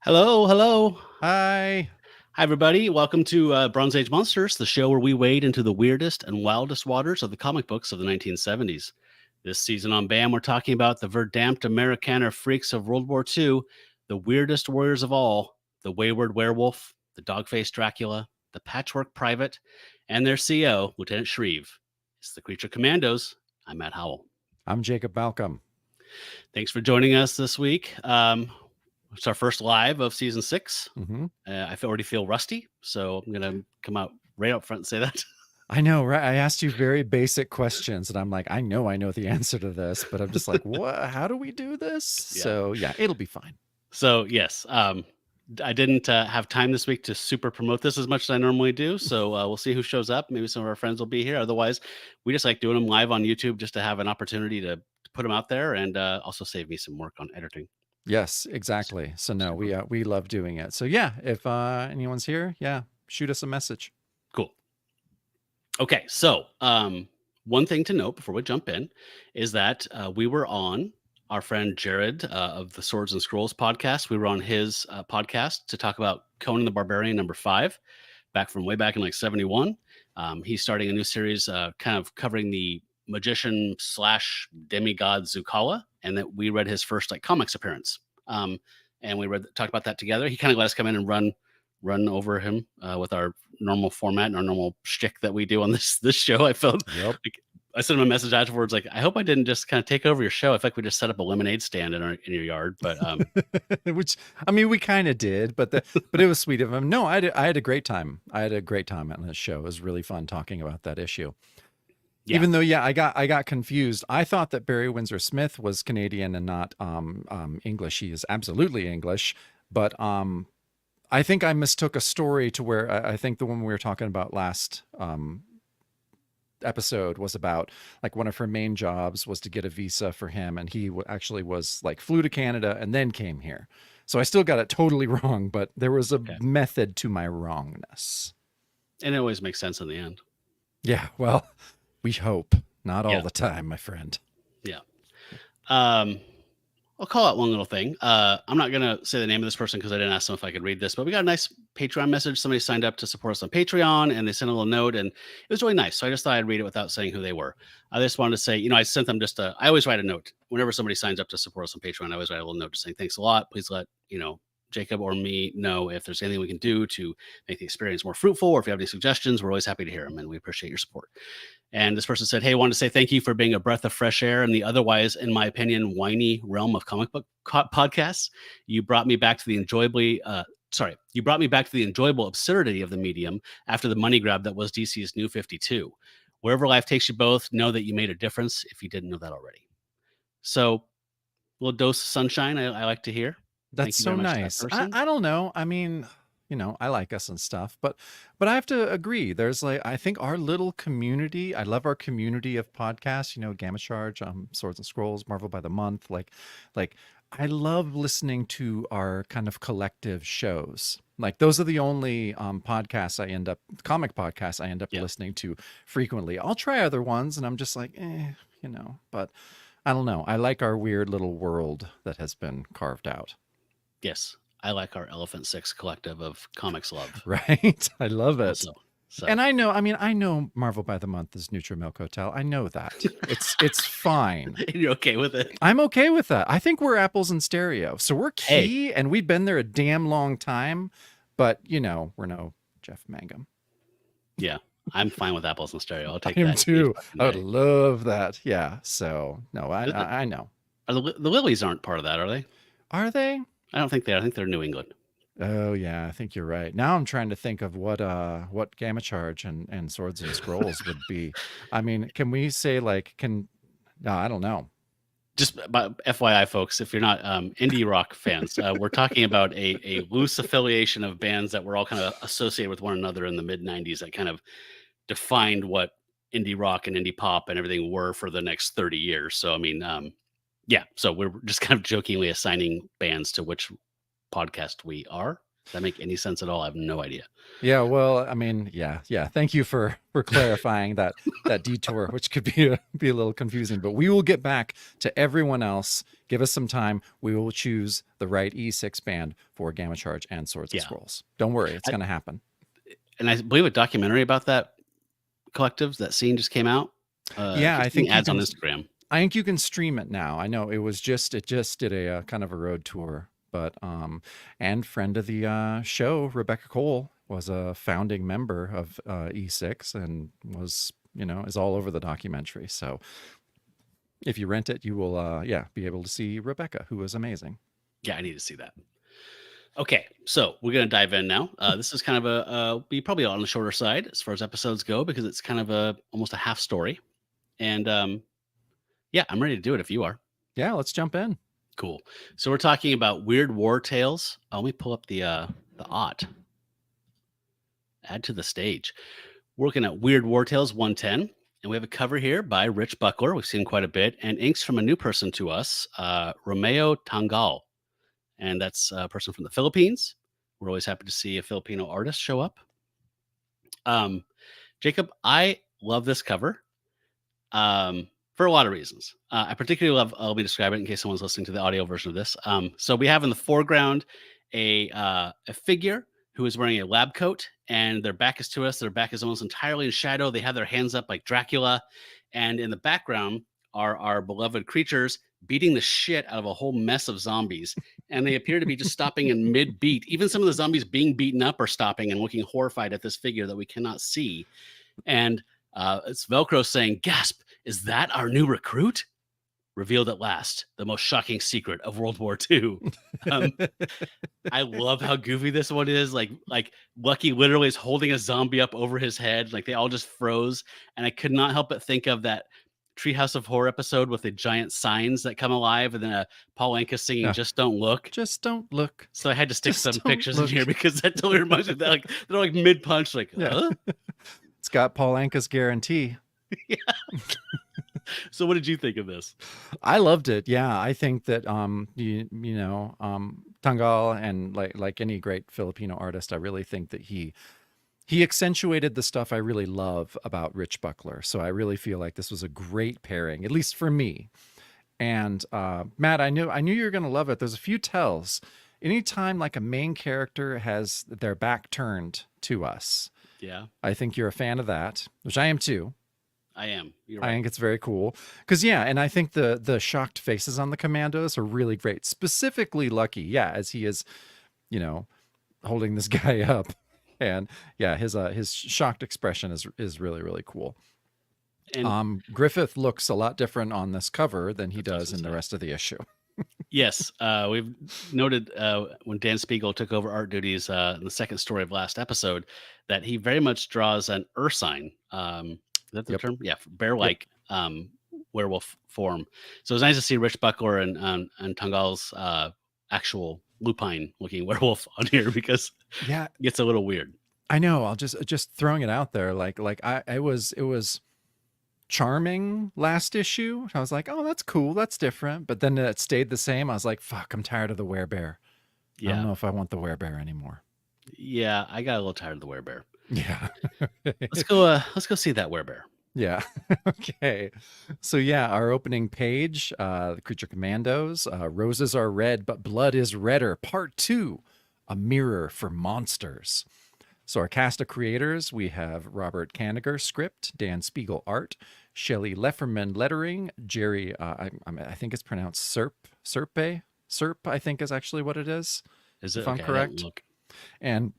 Hello, hello. Hi. Hi, everybody. Welcome to Bronze Age Monsters, the show where we wade into the weirdest and wildest waters of the comic books of the 1970s. This season on BAM, we're talking about the verdammt Amerikaner freaks of World War II, the weirdest warriors of all, the wayward werewolf, the dog-faced Dracula, the patchwork private, and their CO, Lieutenant Shreve. It's the Creature Commandos. I'm Matt Howell. I'm Jacob Malcolm. Thanks for joining us this week. It's our first live of season 6. Mm-hmm. I already feel rusty, so I'm going to come out right up front and say that. I know, right? I asked you very basic questions, and I'm like, I know the answer to this, but I'm just like, what? How do we do this? Yeah. So yeah, it'll be fine. So yes, I didn't have time this week to super promote this as much as I normally do. So we'll see who shows up. Maybe some of our friends will be here. Otherwise, we just like doing them live on YouTube just to have an opportunity to put them out there and also save me some work on editing. Yes, exactly. So no, we love doing it. So yeah, if anyone's here, yeah, shoot us a message. Cool. Okay, so one thing to note before we jump in is that we were on our friend Jared of the Swords and Scrolls podcast. We were on his podcast to talk about Conan the Barbarian #5, back from way back in like 71. He's starting a new series kind of covering the magician slash demigod Zucala, and that we read his first like comics appearance. And we talked about that together. He kind of let us come in and run over him with our normal format and our normal shtick that we do on this show. I felt Yep. like I sent him a message afterwards, like, I hope I didn't just kind of take over your show. I feel like we just set up a lemonade stand in your yard, but which I mean, we kind of did, but it was sweet of him. No, I had a great time. I had a great time on this show. It was really fun talking about that issue. yeah. Even though, yeah, I got confused. I thought that Barry Windsor Smith was Canadian and not English. He is absolutely English, but I think I mistook a story to where I think the one we were talking about last episode was about like one of her main jobs was to get a visa for him, and he actually was like flew to Canada and then came here. So I still got it totally wrong, but there was a method to my wrongness. And it always makes sense in the end. Yeah, well, we hope. Not all the time, my friend. Yeah. I'll call out one little thing. I'm not going to say the name of this person because I didn't ask them if I could read this, but we got a nice Patreon message. Somebody signed up to support us on Patreon and they sent a little note and it was really nice. So I just thought I'd read it without saying who they were. I just wanted to say, I sent them I always write a note. Whenever somebody signs up to support us on Patreon, I always write a little note just saying, thanks a lot. Please let, Jacob or me know if there's anything we can do to make the experience more fruitful, or if you have any suggestions, we're always happy to hear them and we appreciate your support. And this person said, hey, I wanted to say thank you for being a breath of fresh air in the otherwise, in my opinion, whiny realm of comic book podcasts. You brought me back to the enjoyable absurdity of the medium after the money grab that was DC's New 52. Wherever life takes you both, know that you made a difference if you didn't know that already. So a little dose of sunshine I like to hear. That's so nice. I don't know. I mean, I like us and stuff, but I have to agree. There's I think our little community, I love our community of podcasts, Gamma Charge, Swords and Scrolls, Marvel by the Month. Like I love listening to our kind of collective shows. Like those are the only comic podcasts I end up listening to frequently. I'll try other ones and I'm just like, but I don't know. I like our weird little world that has been carved out. Yes, I like our Elephant Six collective of comics love. Right? I love it. So. And I know Marvel by the Month is Neutral Milk Hotel. I know that. It's fine. You're okay with it? I'm okay with that. I think we're apples in stereo. So we're key and we've been there a damn long time, but we're no Jeff Mangum. Yeah. I'm fine with apples in stereo. I'll take that. I am too. I would love that. Yeah. So no, I know. The Lilies aren't part of that, are they? Are they? I don't think they are. I think they're New England. Oh yeah, I think you're right. Now I'm trying to think of what Gamma Charge and Swords and Scrolls would be. I mean, can we say no, I don't know. Just FYI, folks, if you're not indie rock fans, we're talking about a loose affiliation of bands that were all kind of associated with one another in the mid 90s that kind of defined what indie rock and indie pop and everything were for the next 30 years. So, I mean, so we're just kind of jokingly assigning bands to which podcast we are. Does that make any sense at all? I have no idea. Yeah, well, I mean, yeah. Thank you for clarifying that detour, which could be a little confusing. But we will get back to everyone else Give us some time. We will choose the right E6 band for Gamma Charge and Swords and Yeah. Scrolls. Don't worry, it's going to happen. And I believe a documentary about that collective, that scene just came out. Yeah, I think ads on Instagram. I think you can stream it now. I know it just did a kind of a road tour, but and friend of the show, Rebecca Cole, was a founding member of E6 and was, is all over the documentary. So if you rent it, you will be able to see Rebecca, who is amazing. Yeah, I need to see that. Okay, so we're gonna dive in now. This is kind of be probably on the shorter side as far as episodes go, because it's kind of almost a half story. And yeah, I'm ready to do it if you are. Yeah, let's jump in. Cool. So we're talking about Weird War Tales. Let me pull up the OT. Add to the stage. We're looking at Weird War Tales 110, and we have a cover here by Rich Buckler. We've seen quite a bit, and inks from a new person to us, Romeo Tangal. And that's a person from the Philippines. We're always happy to see a Filipino artist show up. Jacob, I love this cover for a lot of reasons. I particularly love, let me describe it in case someone's listening to the audio version of this. So we have in the foreground a figure who is wearing a lab coat, and their back is to us. Their back is almost entirely in shadow. They have their hands up like Dracula. And in the background are our beloved creatures beating the shit out of a whole mess of zombies. And they appear to be just stopping in mid-beat. Even some of the zombies being beaten up are stopping and looking horrified at this figure that we cannot see. And it's Velcro saying, "Gasp, is that our new recruit?" Revealed at last, the most shocking secret of World War II. I love how goofy this one is. Like Lucky literally is holding a zombie up over his head. Like they all just froze. And I could not help but think of that Treehouse of Horror episode with the giant signs that come alive, and then Paul Anka singing "Just Don't Look." Just don't look. So I had to stick some pictures in here because that totally reminds me of that. Like they're like mid punch, like It's got Paul Anka's guarantee. Yeah. So what did you think of this? I loved it. Yeah, I think that Tangal, and like any great Filipino artist, I really think that he accentuated the stuff I really love about Rich Buckler. So I really feel like this was a great pairing, at least for me. And Matt, I knew you were going to love it. There's a few tells. Anytime like a main character has their back turned to us. Yeah. I think you're a fan of that, which I am too. I am. You're right. I think it's very cool. Because, and I think the shocked faces on the commandos are really great. Specifically Lucky, as he is, holding this guy up. And, his shocked expression is really, really cool. And Griffith looks a lot different on this cover than he does in the rest of the issue. Yes. We've noted when Dan Spiegel took over art duties in the second story of last episode that he very much draws an Ursine. Is that the term? Yeah, bear-like werewolf form. So it's nice to see Rich Buckler and Tangal's actual lupine-looking werewolf on here, because it gets a little weird. I know. I'll just throwing it out there. It was charming last issue. I was like, oh, that's cool, that's different. But then it stayed the same. I was like, fuck, I'm tired of the werebear. I don't know if I want the werebear anymore. Yeah, I got a little tired of the werebear. Yeah. Let's go see that werebear. Yeah. Okay. So our opening page, the Creature Commandos, Roses Are Red, But Blood is Redder, Part 2, A Mirror for Monsters. So our cast of creators, we have Robert Kanigher script, Dan Spiegel art, Shelley Lefferman lettering, Jerry, I think it's pronounced Serp, I think is actually what it is. Is it? If I'm correct. And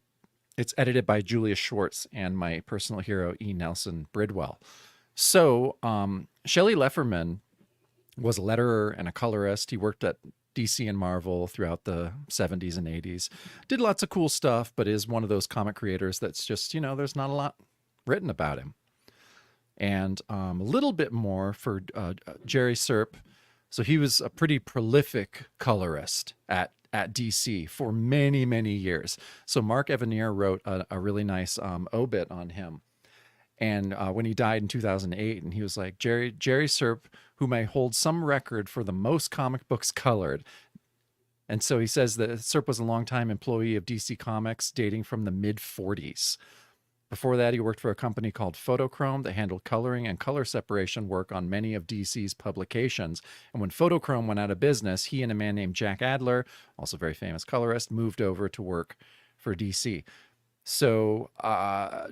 it's edited by Julia Schwartz and my personal hero, E. Nelson Bridwell. So Shelley Lefferman was a letterer and a colorist. He worked at DC and Marvel throughout the 70s and 80s. Did lots of cool stuff, but is one of those comic creators that's just, there's not a lot written about him. And a little bit more for Jerry Serp. So he was a pretty prolific colorist at DC for many, many years. So Mark Evanier wrote a really nice obit on him. And when he died in 2008, and he was like, Jerry Serp, who may hold some record for the most comic books colored. And so he says that Serp was a longtime employee of DC Comics dating from the mid-40s. Before that, he worked for a company called Photochrome that handled coloring and color separation work on many of DC's publications. And when Photochrome went out of business, he and a man named Jack Adler, also a very famous colorist, moved over to work for DC. So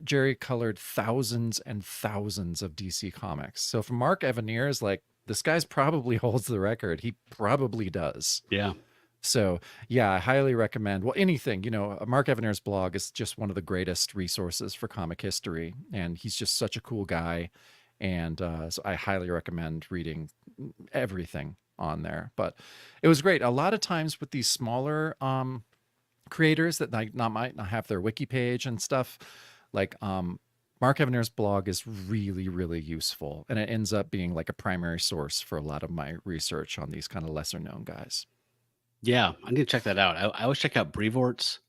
Jerry colored thousands and thousands of DC comics. So for Mark Evanier, like, this guy's probably holds the record. He probably does. Yeah. So yeah, I highly recommend, well, anything, Mark Evanier's blog is just one of the greatest resources for comic history. And he's just such a cool guy. And so I highly recommend reading everything on there. But it was great. A lot of times with these smaller creators that might not have their wiki page and stuff, like Mark Evanier's blog is really, really useful. And it ends up being like a primary source for a lot of my research on these kind of lesser known guys. Yeah, I need to check that out. I always check out Brevoort's,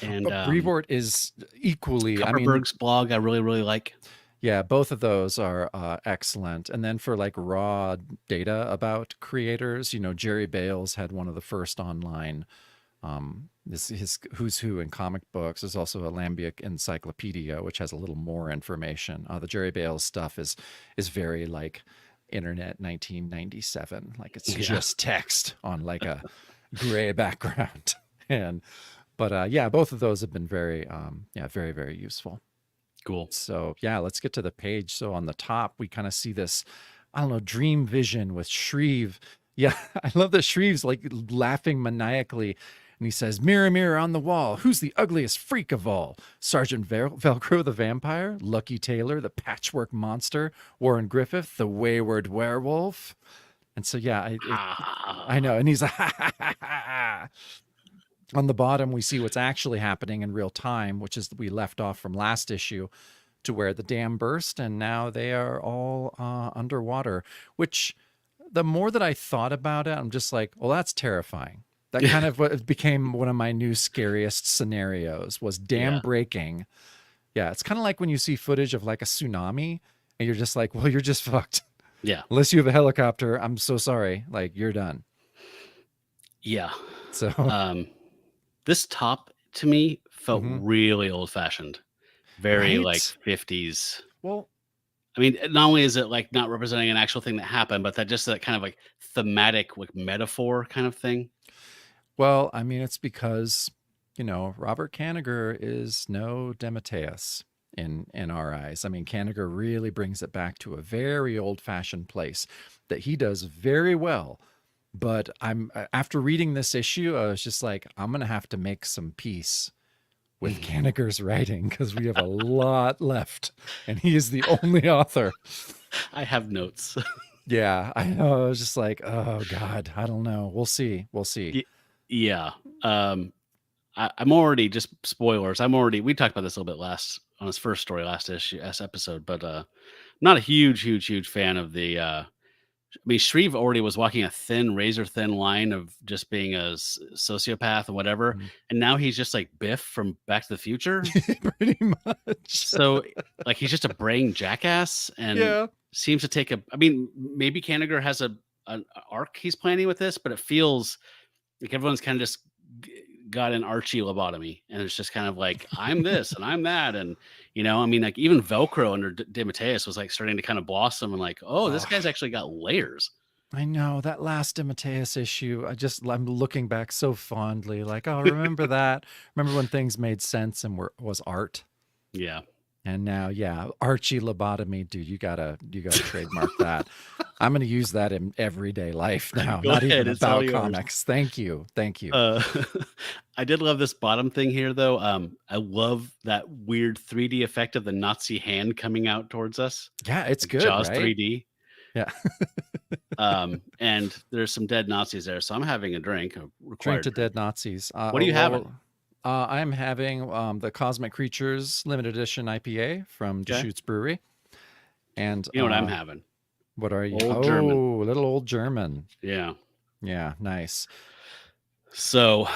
and Brevoort is equally. Kupperberg's blog I really, really like. Yeah, both of those are excellent. And then for like raw data about creators, Jerry Bales had one of the first online his who's who in comic books. There's also a Lambic encyclopedia, which has a little more information. The Jerry Bales stuff is very like internet 1997, like it's just text on like a gray background. But both of those have been very very, very useful. Cool. So yeah, let's get to the page. So on the top we kind of see this, I don't know, dream vision with Shreve. Yeah, I love that Shreve's like laughing maniacally. And he says, "Mirror, mirror on the wall, who's the ugliest freak of all? Sergeant Velcro the vampire, Lucky Taylor the patchwork monster, Warren Griffith the wayward werewolf." And so yeah, I know. And he's like, on the bottom we see what's actually happening in real time, which is we left off from last issue, to where the dam burst and now they are all underwater. Which, the more that I thought about it, I'm just like, well, that's terrifying. That kind of became one of my new scariest scenarios, was dam breaking. Yeah, it's kind of like when you see footage of like a tsunami and you're just like, well, you're just fucked. Yeah. Unless you have a helicopter, I'm so sorry. Like, you're done. Yeah. So this top to me felt really old fashioned, very like 50s. Well, I mean, not only is it like not representing an actual thing that happened, but that kind of like thematic, like metaphor kind of thing. Well, I mean, it's because, Robert Kanigher is no DeMatteis in our eyes. I mean, Kanigher really brings it back to a very old-fashioned place that he does very well. But after reading this issue, I was just like, I'm going to have to make some peace with Kanigher's writing, because we have a lot left and he is the only author. I have notes. Yeah, I know. I was just like, oh God, I don't know. We'll see. Yeah. I'm already, just spoilers. We talked about this a little bit on his first story last episode, but not a huge fan of the I mean, Shreve already was walking a razor thin line of just being a sociopath and whatever. And now he's just like Biff from Back to the Future. Pretty much. So like, he's just a brain jackass and seems to take I mean, maybe Kanigher has an arc he's planning with this, but it feels like everyone's kind of just got an Archie lobotomy, and it's just kind of like, I'm this and I'm that. And, I mean, like even Velcro under DeMatteis was like starting to kind of blossom and like, oh, this guy's actually got layers. I know that last DeMatteis issue. I'm looking back so fondly, like, oh, remember that? Remember when things made sense and was art? Yeah. And now, Archie lobotomy, dude, you gotta trademark that. I'm gonna use that in everyday life now, not even about comics. Thank you. I did love this bottom thing here, though. I love that weird 3D effect of the Nazi hand coming out towards us. Yeah, it's like good. Jaws right? 3D. Yeah. And there's some dead Nazis there, so I'm having a drink. Drink to dead Nazis. What are you having? I'm having the Cosmic Creatures limited edition IPA from Deschutes Brewery. And you know what I'm having? What are you? German. Little old German. Yeah. Yeah, nice. So,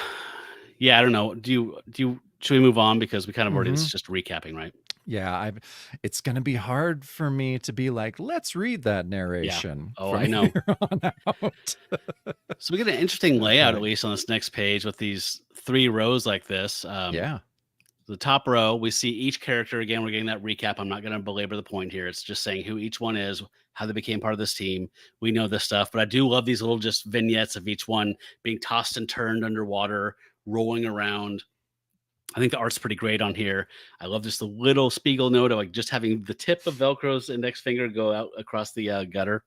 I don't know. Should we move on, because we kind of already, it's just recapping, right? Yeah, it's going to be hard for me to be like, let's read that narration. Yeah. Oh, I know. So we get an interesting layout, Okay. at least on this next page, with these 3 rows like this. Yeah. The top row, we see each character. Again, we're getting that recap. I'm not going to belabor the point here. It's just saying who each one is, how they became part of this team. We know this stuff, but I do love these little just vignettes of each one being tossed and turned underwater, rolling around. I think the art's pretty great on here. I love just the little Spiegel note of like just having the tip of Velcro's index finger go out across the gutter.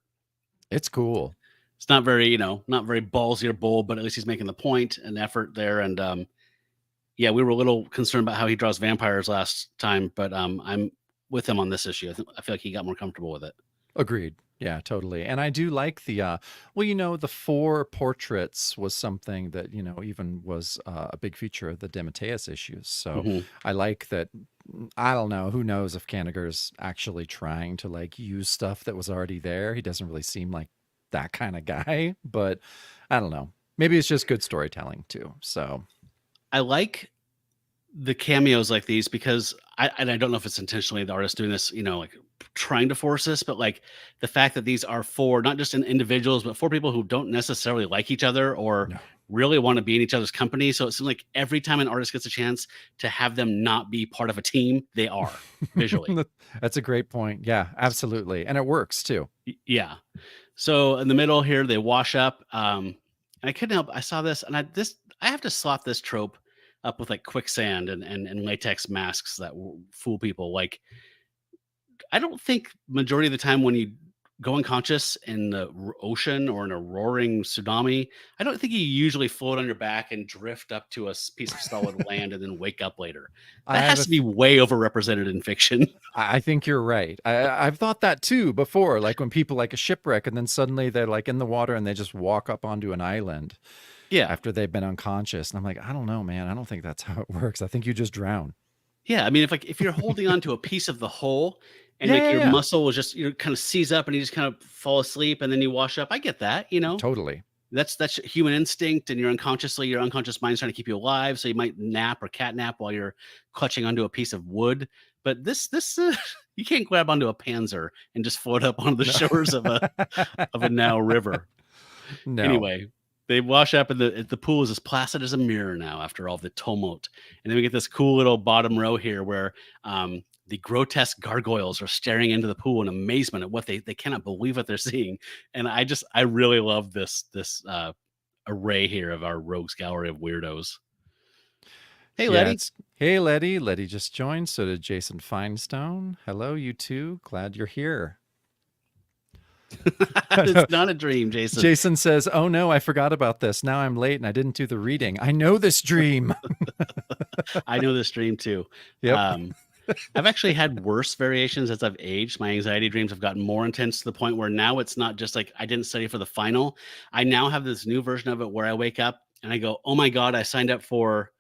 It's cool. It's not very, not very ballsy or bold, but at least he's making the point and effort there. And yeah, we were a little concerned about how he draws vampires last time, but I'm with him on this issue. I feel like he got more comfortable with it. Agreed. Yeah, totally. And I do like the the 4 portraits was something that, even was a big feature of the DeMatteis issues. So I like that. I don't know, who knows if Kanigher's actually trying to like use stuff that was already there. He doesn't really seem like that kind of guy, but I don't know. Maybe it's just good storytelling too. So I like the cameos like these because I don't know if it's intentionally the artist doing this, like trying to force this, but like the fact that these are 4, not just individuals, but 4 people who don't necessarily like each other or really want to be in each other's company. So it seems like every time an artist gets a chance to have them not be part of a team, they are visually. That's a great point. Yeah, absolutely. And it works too. Yeah. So in the middle here, they wash up. And I couldn't help, I saw this and I have to slot this trope up with like quicksand and latex masks that fool people. Like, I don't think majority of the time when you go unconscious in the ocean or in a roaring tsunami, I don't think you usually float on your back and drift up to a piece of solid land and then wake up later. That has to be way overrepresented in fiction. I think you're right. I've thought that too before, like when people like a shipwreck and then suddenly they're like in the water and they just walk up onto an island. Yeah. After they've been unconscious. And I'm like, I don't know, man. I don't think that's how it works. I think you just drown. Yeah. I mean, if you're holding on to a piece of the hull and your muscle was just, kind of seize up and you just kind of fall asleep and then you wash up. I get that, Totally. That's human instinct. And your unconscious mind's trying to keep you alive. So you might nap or cat nap while you're clutching onto a piece of wood. But this you can't grab onto a panzer and just float up onto the shores of a now river. No. Anyway, they wash up and the pool is as placid as a mirror now after all the tumult. And then we get this cool little bottom row here where the grotesque gargoyles are staring into the pool in amazement at what they cannot believe what they're seeing. And I really love this array here of our rogues gallery of weirdos. Hey, Letty. Hey, Letty. Letty just joined. So did Jason Finestone. Hello, you two. Glad you're here. It's not a dream, Jason. Jason says, oh no, I forgot about this. Now I'm late and I didn't do the reading. I know this dream. I know this dream too. Yep. I've actually had worse variations as I've aged. My anxiety dreams have gotten more intense to the point where now it's not just like I didn't study for the final. I now have this new version of it where I wake up and I go, oh my God, I signed up for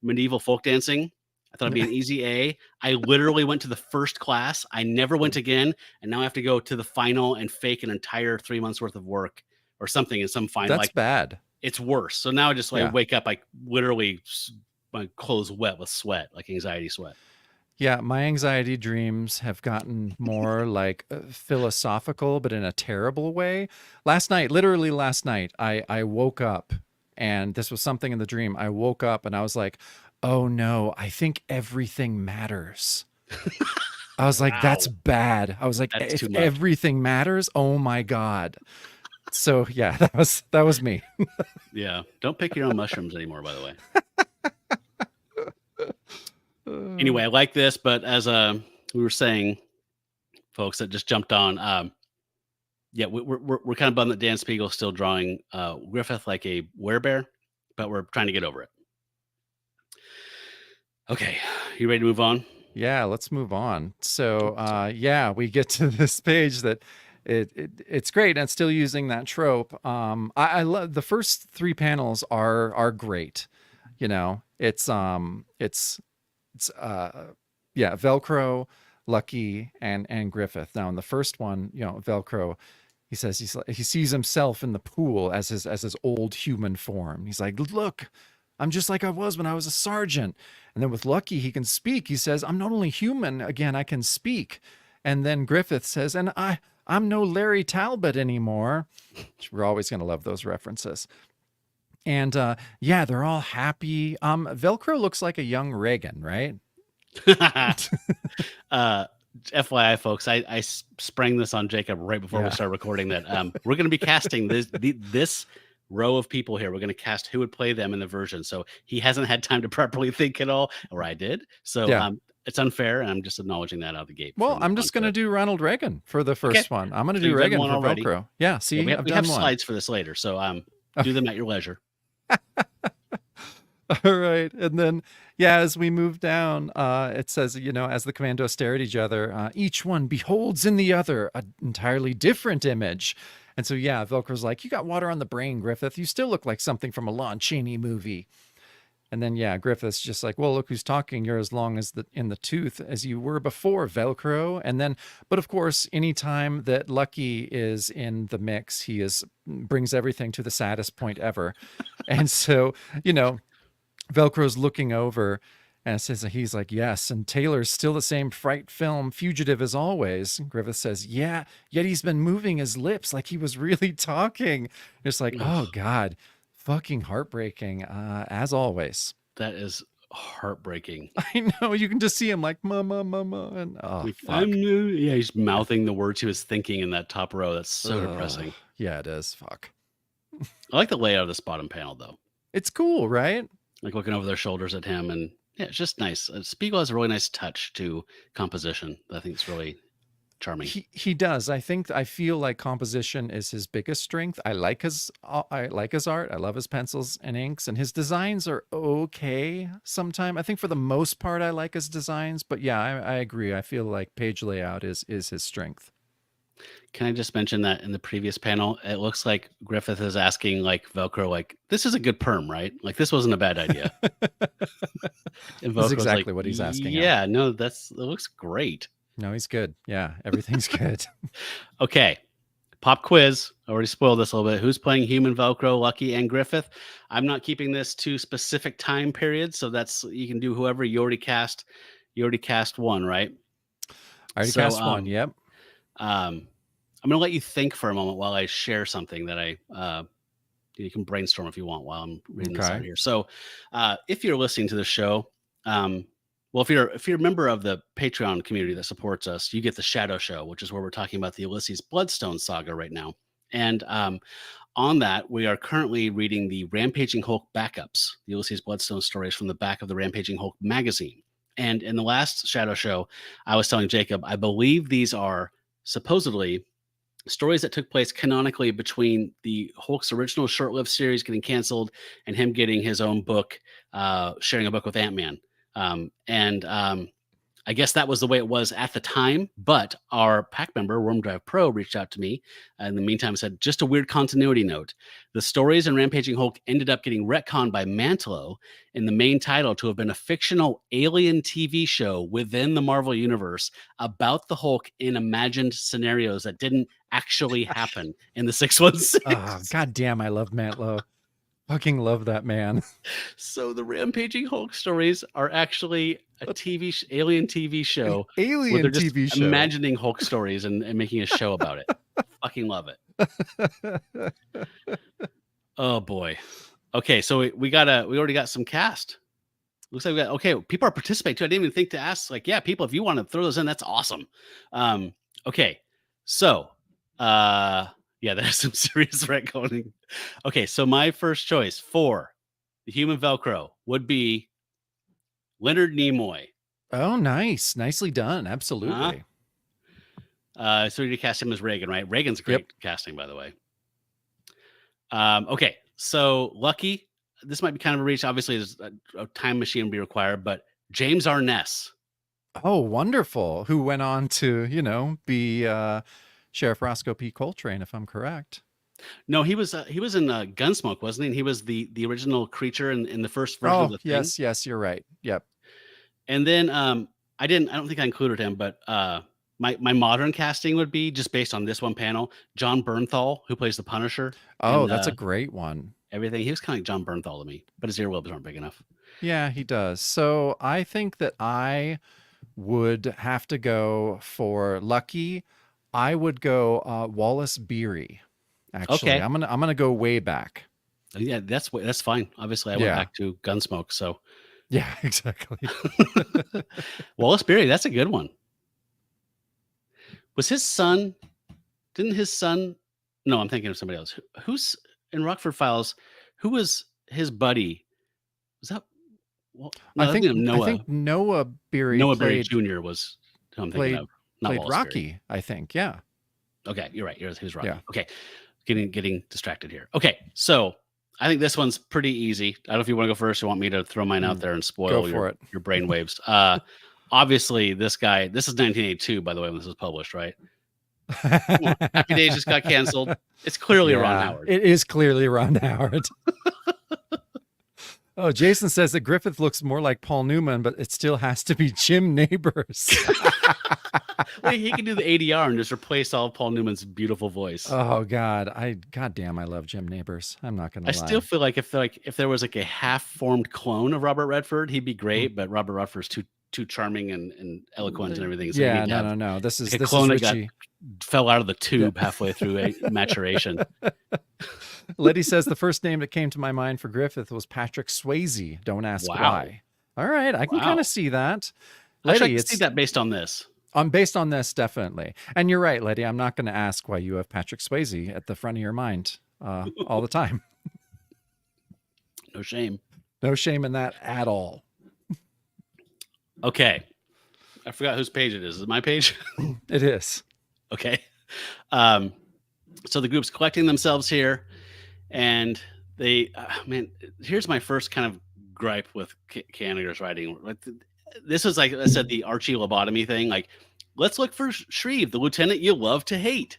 medieval folk dancing. I thought it'd be an easy A. I literally went to the first class. I never went again. And now I have to go to the final and fake an entire 3 months worth of work or something in some final. That's bad. It's worse. So now I just wake up, like literally my clothes wet with sweat, like anxiety sweat. Yeah, my anxiety dreams have gotten more like philosophical, but in a terrible way. Literally last night, I woke up and this was something in the dream. I woke up and I was like, oh no, I think everything matters. I was like, that's bad. I was like, if everything matters, oh my God. So yeah, that was me. Yeah. Don't pick your own mushrooms anymore, by the way. Anyway, I like this, but as we were saying, folks that just jumped on, yeah, we're kind of bummed that Dan Spiegel's still drawing Griffith like a werebear, but we're trying to get over it. Okay, you ready to move on? Yeah, let's move on. So we get to this page that it's great and it's still using that trope. I love the first 3 panels are great. It's Velcro, Lucky, and Griffith. Now in the first one, Velcro, he says he sees himself in the pool as his old human form. He's like, look, I'm just like I was when I was a sergeant. And then with Lucky, he can speak. He says, I'm not only human, again, I can speak. And then Griffith says, and I'm no Larry Talbot anymore. We're always going to love those references. And they're all happy. Velcro looks like a young Reagan, right? uh, FYI, folks, I sprang this on Jacob right before we started recording that we're going to be casting this row of people here. We're going to cast who would play them in the version. So he hasn't had time to properly think at all, or I did. So it's unfair, and I'm just acknowledging that out of the gate. Well, I'm just going to do Ronald Reagan for the first one. I'm going to do Reagan for already. Velcro. Yeah, see, we have slides for this later, so do them at your leisure. All right. And then, as we move down, it says, as the commandos stare at each other, each one beholds in the other an entirely different image. And so, Velcro's like, you got water on the brain, Griffith. You still look like something from a Lon Chaney movie. And then, Griffith's just like, well, look who's talking. You're as long as in the tooth as you were before, Velcro. And then, but of course, anytime that Lucky is in the mix, he brings everything to the saddest point ever. And so, Velcro's looking over and says, he's like, yes, and Taylor's still the same fright film fugitive as always. Griffith says, yeah, yet he's been moving his lips like he was really talking. It's like, oh God, fucking heartbreaking, as always. That is heartbreaking. I know, you can just see him like, mama, and fuck. He's mouthing the words he was thinking in that top row. That's so depressing. Yeah, it is. Fuck. I like the layout of this bottom panel, though. It's cool, right? Like looking over their shoulders at him, and it's just nice. Spiegel has a really nice touch to composition that I think is really charming. He does. I feel like composition is his biggest strength. I like his art. I love his pencils and inks, and his designs are okay sometimes. I think for the most part, I like his designs, but I agree. I feel like page layout is his strength. Can I just mention that in the previous panel, it looks like Griffith is asking like Velcro, like, this is a good perm, right? Like this wasn't a bad idea. That's exactly what he's asking. Yeah, no, it looks great. No, he's good. Yeah, everything's good. Okay. Pop quiz. I already spoiled this a little bit. Who's playing Human, Velcro, Lucky, and Griffith? I'm not keeping this to specific time periods, so you can do whoever you already cast. You already cast one, right? I already cast one. Yep. I'm going to let you think for a moment while I share something that you can brainstorm if you want while I'm reading this out here. So if you're listening to the show, if you're a member of the Patreon community that supports us, you get the Shadow Show, which is where we're talking about the Ulysses Bloodstone saga right now. And on that, we are currently reading the Rampaging Hulk backups, the Ulysses Bloodstone stories from the back of the Rampaging Hulk magazine. And in the last Shadow Show, I was telling Jacob, I believe these are supposedly stories that took place canonically between the Hulk's original short-lived series getting canceled and him getting his own book, sharing a book with Ant-Man. I guess that was the way it was at the time, but our pack member, Worm Drive Pro, reached out to me in the meantime, said, just a weird continuity note. The stories in Rampaging Hulk ended up getting retconned by Mantlo in the main title to have been a fictional alien TV show within the Marvel Universe about the Hulk in imagined scenarios that didn't actually happen in the 616. Oh, God damn, I love Mantlo. Fucking love that man. So the Rampaging Hulk stories are actually a alien TV show. Alien TV show. Imagining Hulk stories and making a show about it. Fucking love it. Oh boy. Okay, so we already got some cast. Looks like people are participating too. I didn't even think to ask, like, people, if you want to throw those in, that's awesome. Okay, so there's some serious retconning. Okay, so my first choice for the Human Velcro would be Leonard Nimoy. Oh, nice. Nicely done. Absolutely. So you cast him as Reagan, right? Reagan's great casting, by the way. Okay, so Lucky, this might be kind of a reach. Obviously, there's a time machine would be required, but James Arness. Oh, wonderful. Who went on to, be Sheriff Roscoe P. Coltrane, if I'm correct. No, he was in Gunsmoke, wasn't he? And he was the original creature in the first version of the thing. Yes, you're right. Yep. And then I don't think I included him, but my modern casting would be just based on this one panel, John Bernthal, who plays the Punisher. Oh, that's a great one. Everything. He was kind of like John Bernthal to me, but his earlobes aren't big enough. Yeah, he does. So I think that I would have to go for Lucky. I would go Wallace Beery. Actually, okay. I'm gonna go way back. Yeah, that's fine. Obviously, I went back to Gunsmoke. So, Yeah, exactly. Wallace Beery, that's a good one. Was his son? Didn't his son? No, I'm thinking of somebody else. Who's in Rockford Files? Who was his buddy? Was that? Well, no, I think of I Noah. think Noah Beery Noah Beery Jr. was who I'm thinking of. Not played Wallace Rocky, Beery. I think. Yeah. Okay, you're right. He was Rocky. Yeah. Okay, getting distracted here. Okay, so I think this one's pretty easy. I don't know if you want to go first or want me to throw mine out there and spoil your brainwaves. Obviously, this guy. This is 1982, by the way, when this was published, right? Happy Days just got canceled. It's clearly Ron Howard. It is clearly Ron Howard. Oh, Jason says that Griffith looks more like Paul Newman, but it still has to be Jim Nabors. Well, he can do the ADR and just replace all of Paul Newman's beautiful voice. Oh God, goddamn, I love Jim Nabors. I'm not gonna lie. I still feel like if there was like a half-formed clone of Robert Redford, he'd be great. But Robert Redford's too charming and eloquent and everything. So yeah, no. This is clone that that fell out of the tube halfway through a maturation. Letty says the first name that came to my mind for Griffith was Patrick Swayze. Don't ask why. All right, I can kind of see that. Letty, I can see that based on this. Based on this, definitely. And you're right, Letty. I'm not going to ask why you have Patrick Swayze at the front of your mind all the time. No shame. No shame in that at all. Okay. I forgot whose page it is. Is it my page? It is. Okay. So the group's collecting themselves here, and they, man, here's my first kind of gripe with Kanigher's writing. This is, like I said, the Archie lobotomy thing. Like, let's look for Shreve, the lieutenant you love to hate.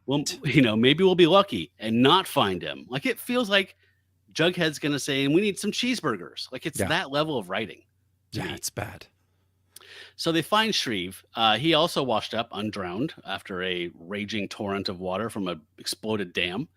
Well, maybe we'll be lucky and not find him. Like, it feels like Jughead's going to say, and we need some cheeseburgers. Like, it's that level of writing. Yeah, it's bad. So they find Shreve. He also washed up undrowned after a raging torrent of water from an exploded dam.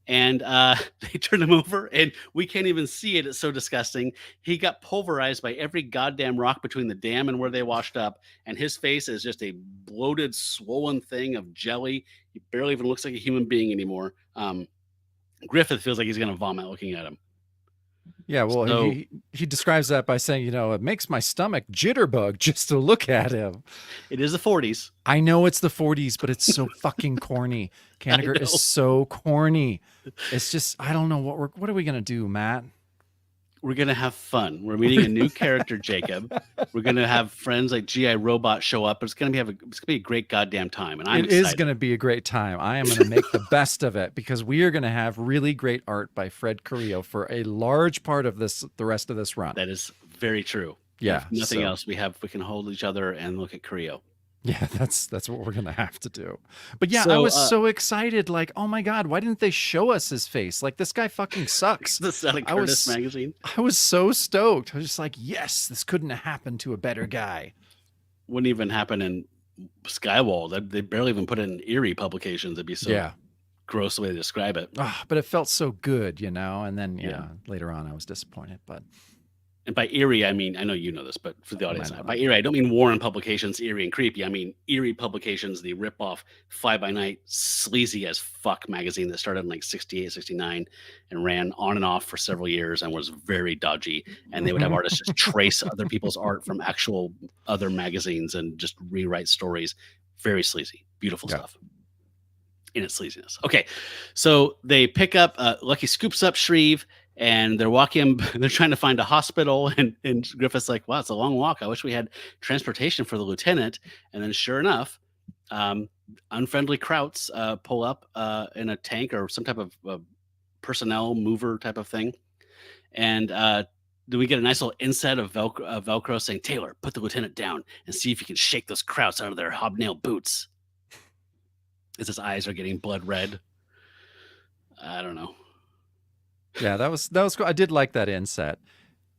And they turned him over, and we can't even see it. It's so disgusting. He got pulverized by every goddamn rock between the dam and where they washed up. And his face is just a bloated, swollen thing of jelly. He barely even looks like a human being anymore. Griffith feels like he's going to vomit looking at him. Yeah, well, so, he describes that by saying, it makes my stomach jitterbug just to look at him. It is the 40s. I know it's the 40s, but it's so fucking corny. Kanigher is so corny. It's just, I don't know what are we going to do, Matt? We're going to have fun. We're meeting a new character, Jacob. We're going to have friends like G.I. Robot show up. It's going to be a great goddamn time. And it is going to be a great time. I am going to make the best of it because we are going to have really great art by Fred Carrillo for a large part of the rest of this run. That is very true. Yeah. If nothing else, we can hold each other and look at Carrillo. Yeah, that's what we're gonna have to do. But yeah, I was so excited. Like, oh my God, why didn't they show us his face? Like, this guy fucking sucks. The Sally Curtis magazine. I was so stoked. I was just like, yes, this couldn't have happened to a better guy. Wouldn't even happen in Skywall. They barely even put it in Eerie publications. It'd be so gross the way to describe it. But it felt so good, And then later on, I was disappointed. But. And by Eerie, I mean, I know you know this, but for the audience, by Eerie, I don't mean Warren Publications, Eerie and Creepy. I mean Eerie Publications, the ripoff fly-by-night, sleazy as fuck magazine that started in like 68, 69 and ran on and off for several years and was very dodgy. And they would have artists just trace other people's art from actual other magazines and just rewrite stories. Very sleazy, beautiful stuff in its sleaziness. Okay, so they pick up, Lucky scoops up Shreve, and they're walking, they're trying to find a hospital, and Griffith's like, wow, it's a long walk. I wish we had transportation for the lieutenant. And then sure enough, unfriendly Krauts pull up in a tank or some type of personnel mover type of thing. And then we get a nice little inset of Velcro saying, Taylor, put the lieutenant down and see if you can shake those Krauts out of their hobnail boots. As his eyes are getting blood red. I don't know. Yeah, that was cool. I did like that inset.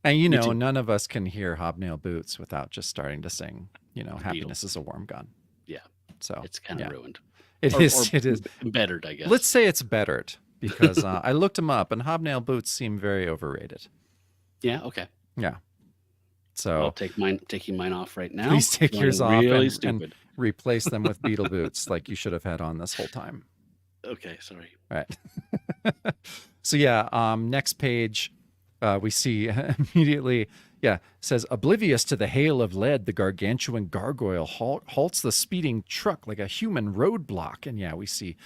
And none of us can hear Hobnail Boots without just starting to sing, Happiness is a Warm Gun. Yeah. So it's kind of ruined. It is bettered, I guess. Let's say it's bettered because I looked them up and Hobnail Boots seem very overrated. Yeah, okay. Yeah. So I'll taking mine off right now. Please take yours off and replace them with Beetle Boots like you should have had on this whole time. Okay, sorry. All right. So yeah, next page, We see immediately, yeah, says, oblivious to the hail of lead, the gargantuan gargoyle halts the speeding truck like a human roadblock. And yeah, we see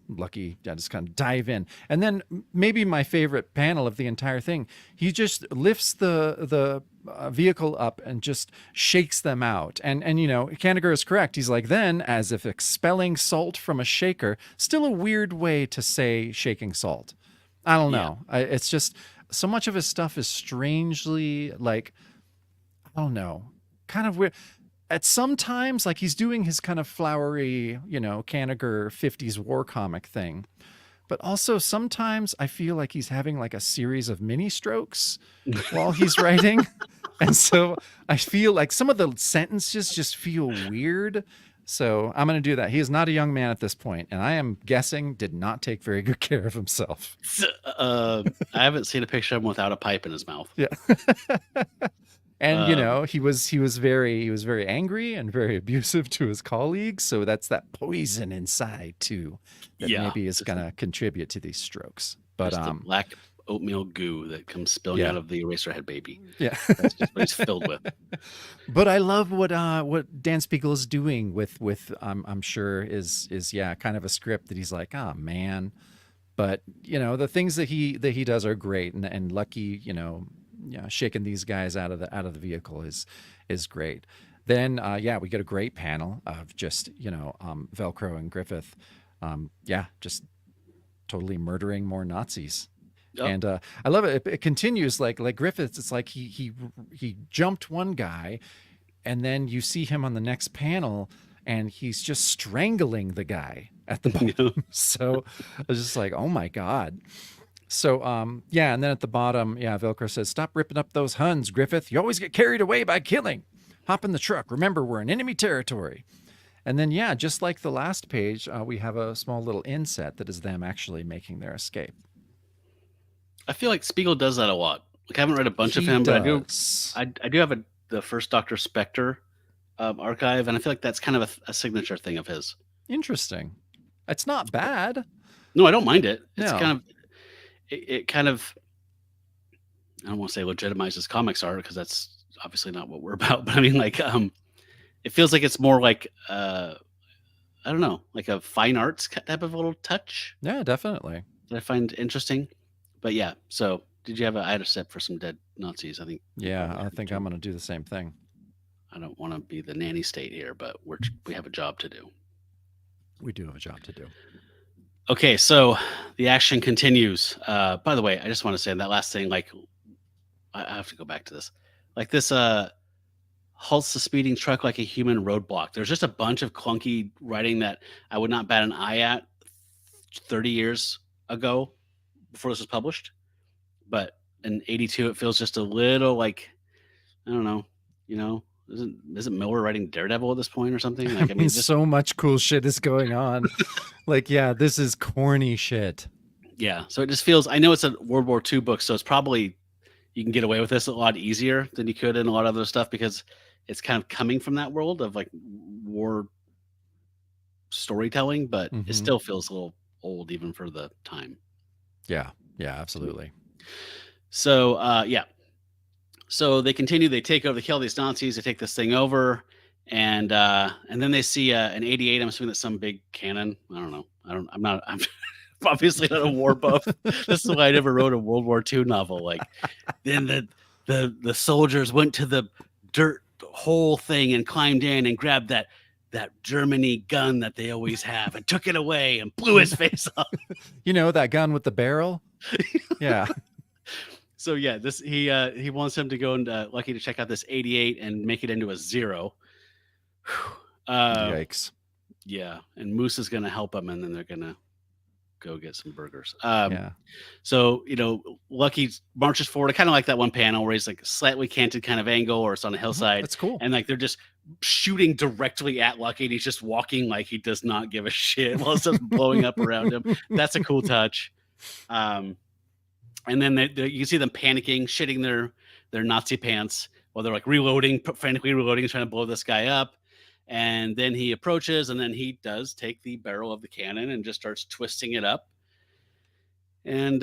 Lucky just kind of dive in. And then maybe my favorite panel of the entire thing, he just lifts the vehicle up and just shakes them out. And you know, Kanigher is correct. He's like, then, as if expelling salt from a shaker, still a weird way to say shaking salt. I don't know. It's just so much of his stuff is strangely like, I don't know, kind of weird. At some times, like he's doing his kind of flowery, you know, Kanigher 50s war comic thing. But also sometimes I feel like he's having like a series of mini strokes while he's writing. And so I feel like some of the sentences just feel weird. So I'm going to do that. He is not a young man at this point, and I am guessing did not take very good care of himself. I haven't seen a picture of him without a pipe in his mouth. Yeah. And you know, he was very angry and very abusive to his colleagues. So that's that poison inside too that maybe is going to contribute to these strokes. But the black oatmeal goo that comes spilling out of the Eraserhead baby. Yeah, that's just what he's filled with. But I love what Dan Spiegel is doing with I'm sure is kind of a script that he's like, oh man. But you know, the things that he does are great, and Lucky, you know, shaking these guys out of the vehicle is great. Then we get a great panel of just, you know, Velcro and Griffith, just totally murdering more Nazis. Yep. And I love it. It continues like Griffith. It's like he jumped one guy, and then you see him on the next panel, and he's just strangling the guy at the bottom. So I was just like, oh my God. So and then at the bottom, Velcro says, stop ripping up those Huns, Griffith. You always get carried away by killing. Hop in the truck. Remember, we're in enemy territory. And then, just like the last page, we have a small little inset that is them actually making their escape. I feel like Spiegel does that a lot. Like I haven't read a bunch of him, but I do have the first Dr. Spectre archive, and I feel like that's kind of a signature thing of his. Interesting. It's not bad. No, I don't mind it. It's it kind of, I don't want to say legitimizes comics art because that's obviously not what we're about. But I mean, like, it feels like it's more like I don't know, like a fine arts type of little touch. Yeah, definitely. That I find interesting. But yeah, so did you have I had a set for some dead Nazis, I think. Yeah, I think I'm going to do the same thing. I don't want to be the nanny state here, but we have a job to do. We do have a job to do. Okay, so the action continues. By the way, I just want to say that last thing, like, I have to go back to this. Like this halts the speeding truck like a human roadblock. There's just a bunch of clunky writing that I would not bat an eye at 30 years ago before this was published. But in 82, it feels just a little like, I don't know, you know, isn't Miller writing Daredevil at this point or something? Like, I mean so much cool shit is going on. Like, this is corny shit. Yeah. So it just feels, I know it's a World War II book, so it's probably, you can get away with this a lot easier than you could in a lot of other stuff because it's kind of coming from that world of like war storytelling, but it still feels a little old even for the time. Yeah, absolutely. So, so they continue, they take over, they kill these Nazis, they take this thing over, and then they see an 88. I'm assuming that's some big cannon. I don't know. I'm obviously not a war buff. This is why I never wrote a World War II novel. Like, then the soldiers went to the dirt hole thing and climbed in and grabbed that Germany gun that they always have and took it away and blew his face off. You know, that gun with the barrel? Yeah. So he wants him to go and Lucky to check out this 88 and make it into a 0. Yikes. Yeah, and Moose is going to help him, and then they're going to go get some burgers. So, you know, Lucky marches forward. I kind of like that one panel where he's like slightly canted kind of angle, or it's on a hillside. That's cool. And like they're just shooting directly at Lucky, and he's just walking like he does not give a shit while it's just blowing up around him. That's a cool touch. And then you can see them panicking, shitting their Nazi pants while they're like frantically reloading, trying to blow this guy up. And then he approaches, and then he does take the barrel of the cannon and just starts twisting it up. And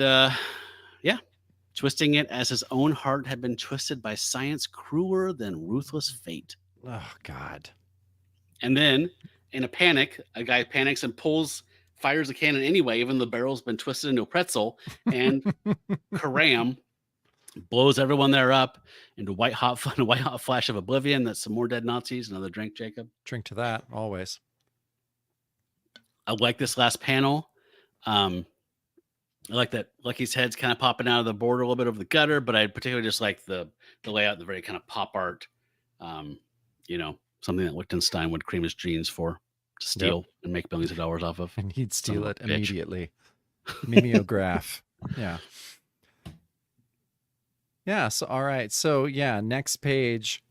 twisting it as his own heart had been twisted by science crueler than ruthless fate. Oh, God. And then, in a panic, a guy panics and fires a cannon anyway, even though the barrel's been twisted into a pretzel, and Karam blows everyone there up into a white hot flash of oblivion. That's some more dead Nazis. Another drink, Jacob. Drink to that, always. I like this last panel. I like that Lucky's head's kind of popping out of the border a little bit over the gutter, but I particularly just like the layout, the very kind of pop art. Something that Lichtenstein would cream his jeans for, to steal and make millions of dollars off of. And he'd steal it immediately. Mimeograph. Yeah. Yeah. So, all right. So, yeah, next page.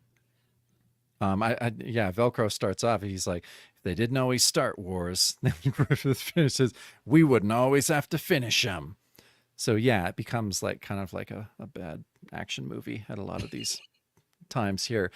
Velcro starts off. He's like, if they didn't always start wars, then Griffith finishes, we wouldn't always have to finish them. So, yeah, it becomes like kind of like a bad action movie at a lot of these times here.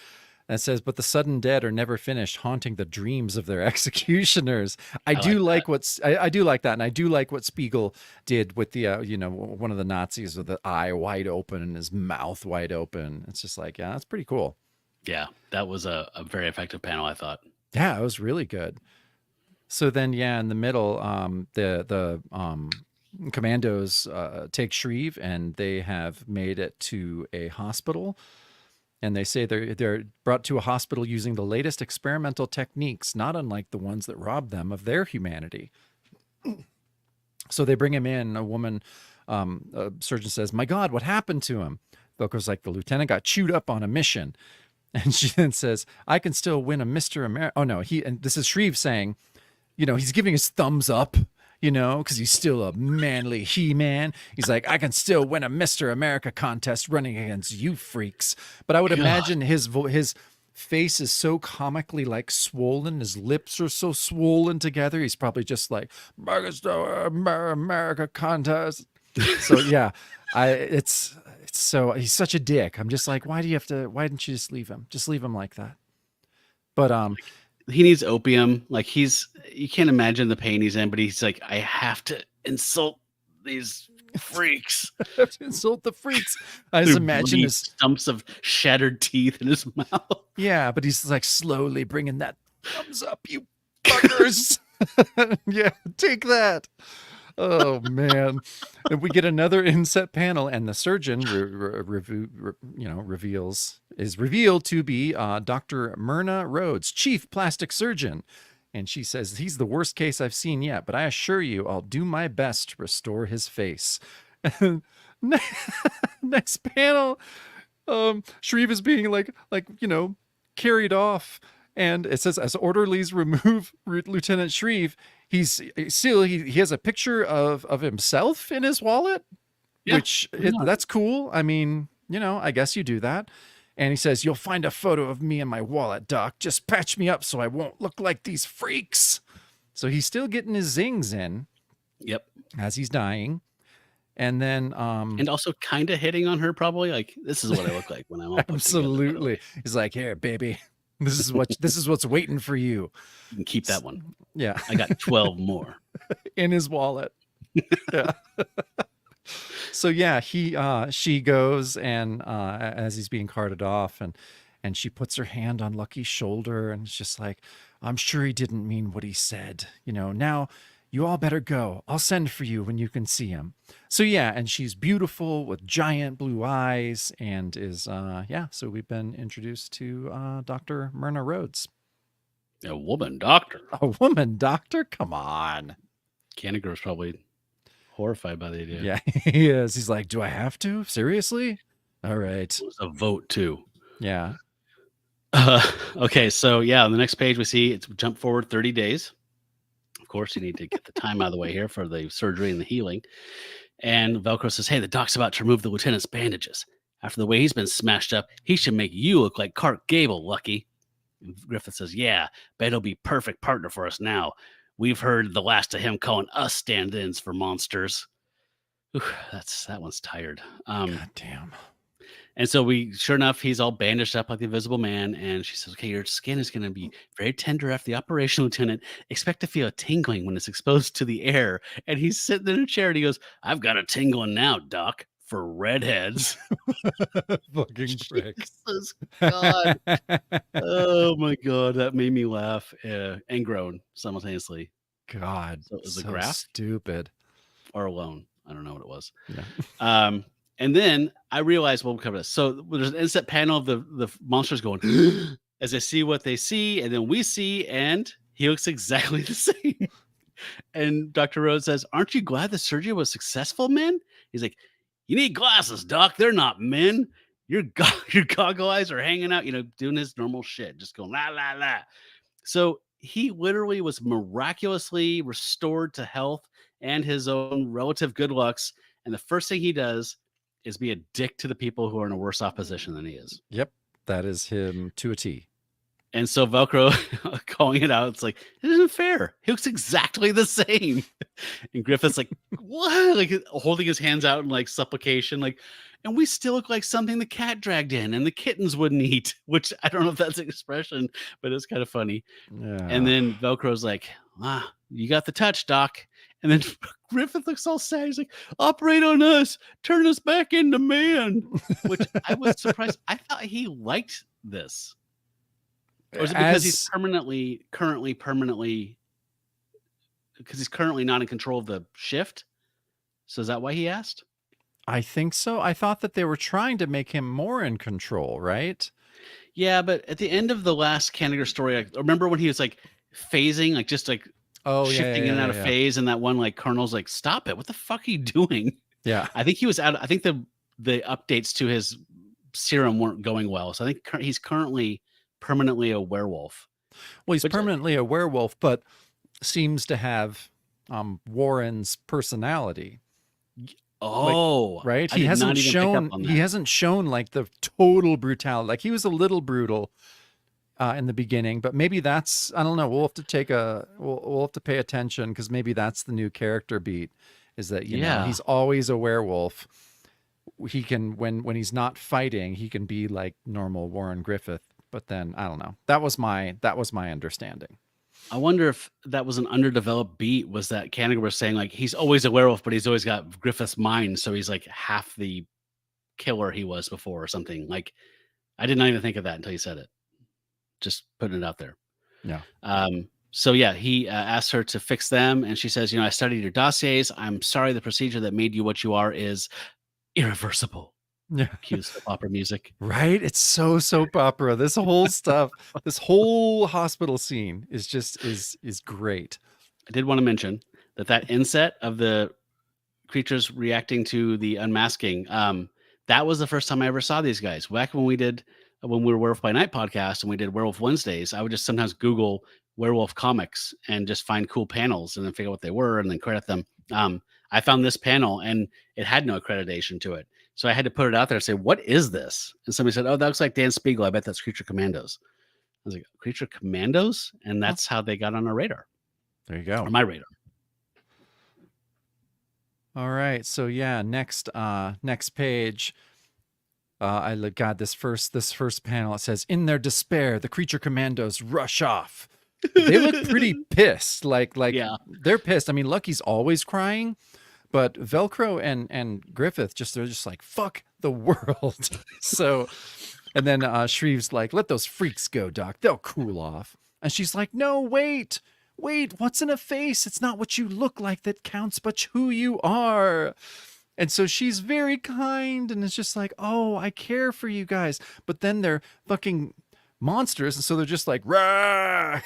And it says, but the sudden dead are never finished, haunting the dreams of their executioners. I do like that, and I do like what Spiegel did with the one of the Nazis with the eye wide open and his mouth wide open. It's just like, yeah, that's pretty cool. Yeah, that was a very effective panel, I thought. Yeah, it was really good. So then, yeah, in the middle, the commandos take Shreve, and they have made it to a hospital. And they say they're brought to a hospital using the latest experimental techniques, not unlike the ones that robbed them of their humanity. So they bring him in. A surgeon says, "My God, what happened to him?" Velcro's like, "The lieutenant got chewed up on a mission." And she then says, "I can still win a Mr. America." Oh, no, and this is Shreve saying, he's giving his thumbs up, because he's still a manly he-man. He's like, I can still win a Mr. America contest running against you freaks. But I would imagine his face is so comically like swollen. His lips are so swollen together. He's probably just like, America contest. So yeah, it's so he's such a dick. I'm just like, why didn't you just leave him? Just leave him like that. But he needs opium. Like you can't imagine the pain he's in, but he's like, I have to insult these freaks. I have to insult the freaks. I just imagine his stumps of shattered teeth in his mouth. Yeah, but he's like slowly bringing that thumbs up, you fuckers. Yeah, take that. Oh man. And we get another inset panel, and the surgeon is revealed to be Dr. Myrna Rhodes, chief plastic surgeon. And she says, he's the worst case I've seen yet, but I assure you I'll do my best to restore his face. Next panel, Shreve is being carried off. And it says, as orderlies remove Lieutenant Shreve, he has a picture of himself in his wallet, which that's cool. I mean, I guess you do that. And he says, you'll find a photo of me in my wallet, Doc. Just patch me up so I won't look like these freaks. So he's still getting his zings in. Yep. As he's dying. And then and also kind of hitting on her, probably like, this is what I look like when I'm all absolutely. He's like, here, baby. This is what's waiting for you. You can keep that one. Yeah. I got 12 more in his wallet. Yeah. So yeah, she goes, and as he's being carted off, and she puts her hand on Lucky's shoulder, and it's just like, I'm sure he didn't mean what he said. Now you all better go. I'll send for you when you can see him. So yeah, and she's beautiful with giant blue eyes, and is so we've been introduced to Dr. Myrna Rhodes. A woman doctor. A woman doctor? Come on. Kanigher's probably horrified by the idea. Yeah, he is. He's like, do I have to? Seriously? All right. It was a vote too. Yeah. Okay, so yeah, on the next page we see it's jump forward 30 days. Of course, you need to get the time out of the way here for the surgery and the healing. And Velcro says, hey, the doc's about to remove the lieutenant's bandages. After the way he's been smashed up, he should make you look like Clark Gable, Lucky. And Griffith says, yeah, bet he'll be perfect partner for us now. We've heard the last of him calling us stand-ins for monsters. That one's tired. God damn. And so sure enough, he's all bandaged up like the Invisible Man. And she says, okay, your skin is going to be very tender after the operation, Lieutenant. Expect to feel a tingling when it's exposed to the air. And he's sitting in a chair and he goes, I've got a tingling now, Doc. for redheads. Fucking prick. Jesus God. Oh my God. That made me laugh and groan simultaneously. God, So it was a so graph stupid. or alone. I don't know what it was. Yeah. And then I realized we'll cover this. So there's an inset panel of the monsters going as they see what they see, and then we see, and he looks exactly the same. And Dr. Rhodes says, "Aren't you glad the surgery was successful, men?" He's like, "You need glasses, Doc. They're not men. Your your goggle eyes are hanging out, doing his normal shit, just going la la la." So he literally was miraculously restored to health and his own relative good looks. And the first thing he does is be a dick to the people who are in a worse off position than he is. Yep, that is him to a T. And so Velcro calling it out, it's like, it isn't fair. He looks exactly the same. And Griffith's like, what? Like holding his hands out in like supplication, like, and we still look like something the cat dragged in and the kittens wouldn't eat, which I don't know if that's an expression, but it's kind of funny. Yeah. And then Velcro's like, you got the touch, Doc. And then Griffith looks all sad. He's like, operate on us, turn us back into man, which I was surprised. I thought he liked this. Or is it because he's currently because he's currently not in control of the shift? So is that why he asked? I think so. I thought that they were trying to make him more in control, right? Yeah, but at the end of the last Kanigher story, I remember when he was like phasing, like just like shifting in and out of phase, and that one like Colonel's like, "Stop it! What the fuck are you doing?" Yeah, I think he was out. I think the updates to his serum weren't going well, so I think he's currently permanently a werewolf. Well, he's permanently a werewolf, but seems to have Warren's personality. Oh, right. He hasn't shown like the total brutality. Like he was a little brutal in the beginning, but maybe that's, I don't know. We'll have to we'll have to pay attention, because maybe that's the new character beat, is that, you know, he's always a werewolf. He can, when he's not fighting, he can be like normal Warren Griffith. But then I don't know. That was my understanding. I wonder if that was an underdeveloped beat. Was that Kanigher was saying like he's always a werewolf, but he's always got Griffith's mind, so he's like half the killer he was before, or something. Like I did not even think of that until you said it. Just putting it out there. Yeah. So yeah, he asked her to fix them, and she says, "I studied your dossiers. I'm sorry, the procedure that made you what you are is irreversible." Yeah. Cue soap opera music. Right? It's so soap opera. This whole stuff, this whole hospital scene is just is great. I did want to mention that inset of the creatures reacting to the unmasking, that was the first time I ever saw these guys. Back when we were Werewolf by Night podcast and we did Werewolf Wednesdays, I would just sometimes Google werewolf comics and just find cool panels and then figure out what they were and then credit them. I found this panel and it had no accreditation to it. So I had to put it out there and say, what is this? And somebody said, oh, that looks like Dan Spiegel. I bet that's Creature Commandos. I was like, Creature Commandos? And that's how they got on our radar. There you go. Or my radar. All right. So yeah, next page. I got this first panel. It says, in their despair, the Creature Commandos rush off. They look pretty pissed. Like they're pissed. I mean, Lucky's always crying. But Velcro and Griffith they're just like, fuck the world. So, and then Shreve's like, let those freaks go, Doc. They'll cool off. And she's like, no, wait, what's in a face? It's not what you look like that counts, but who you are. And so she's very kind and it's just like, oh, I care for you guys. But then they're fucking monsters. And so they're just like, rah!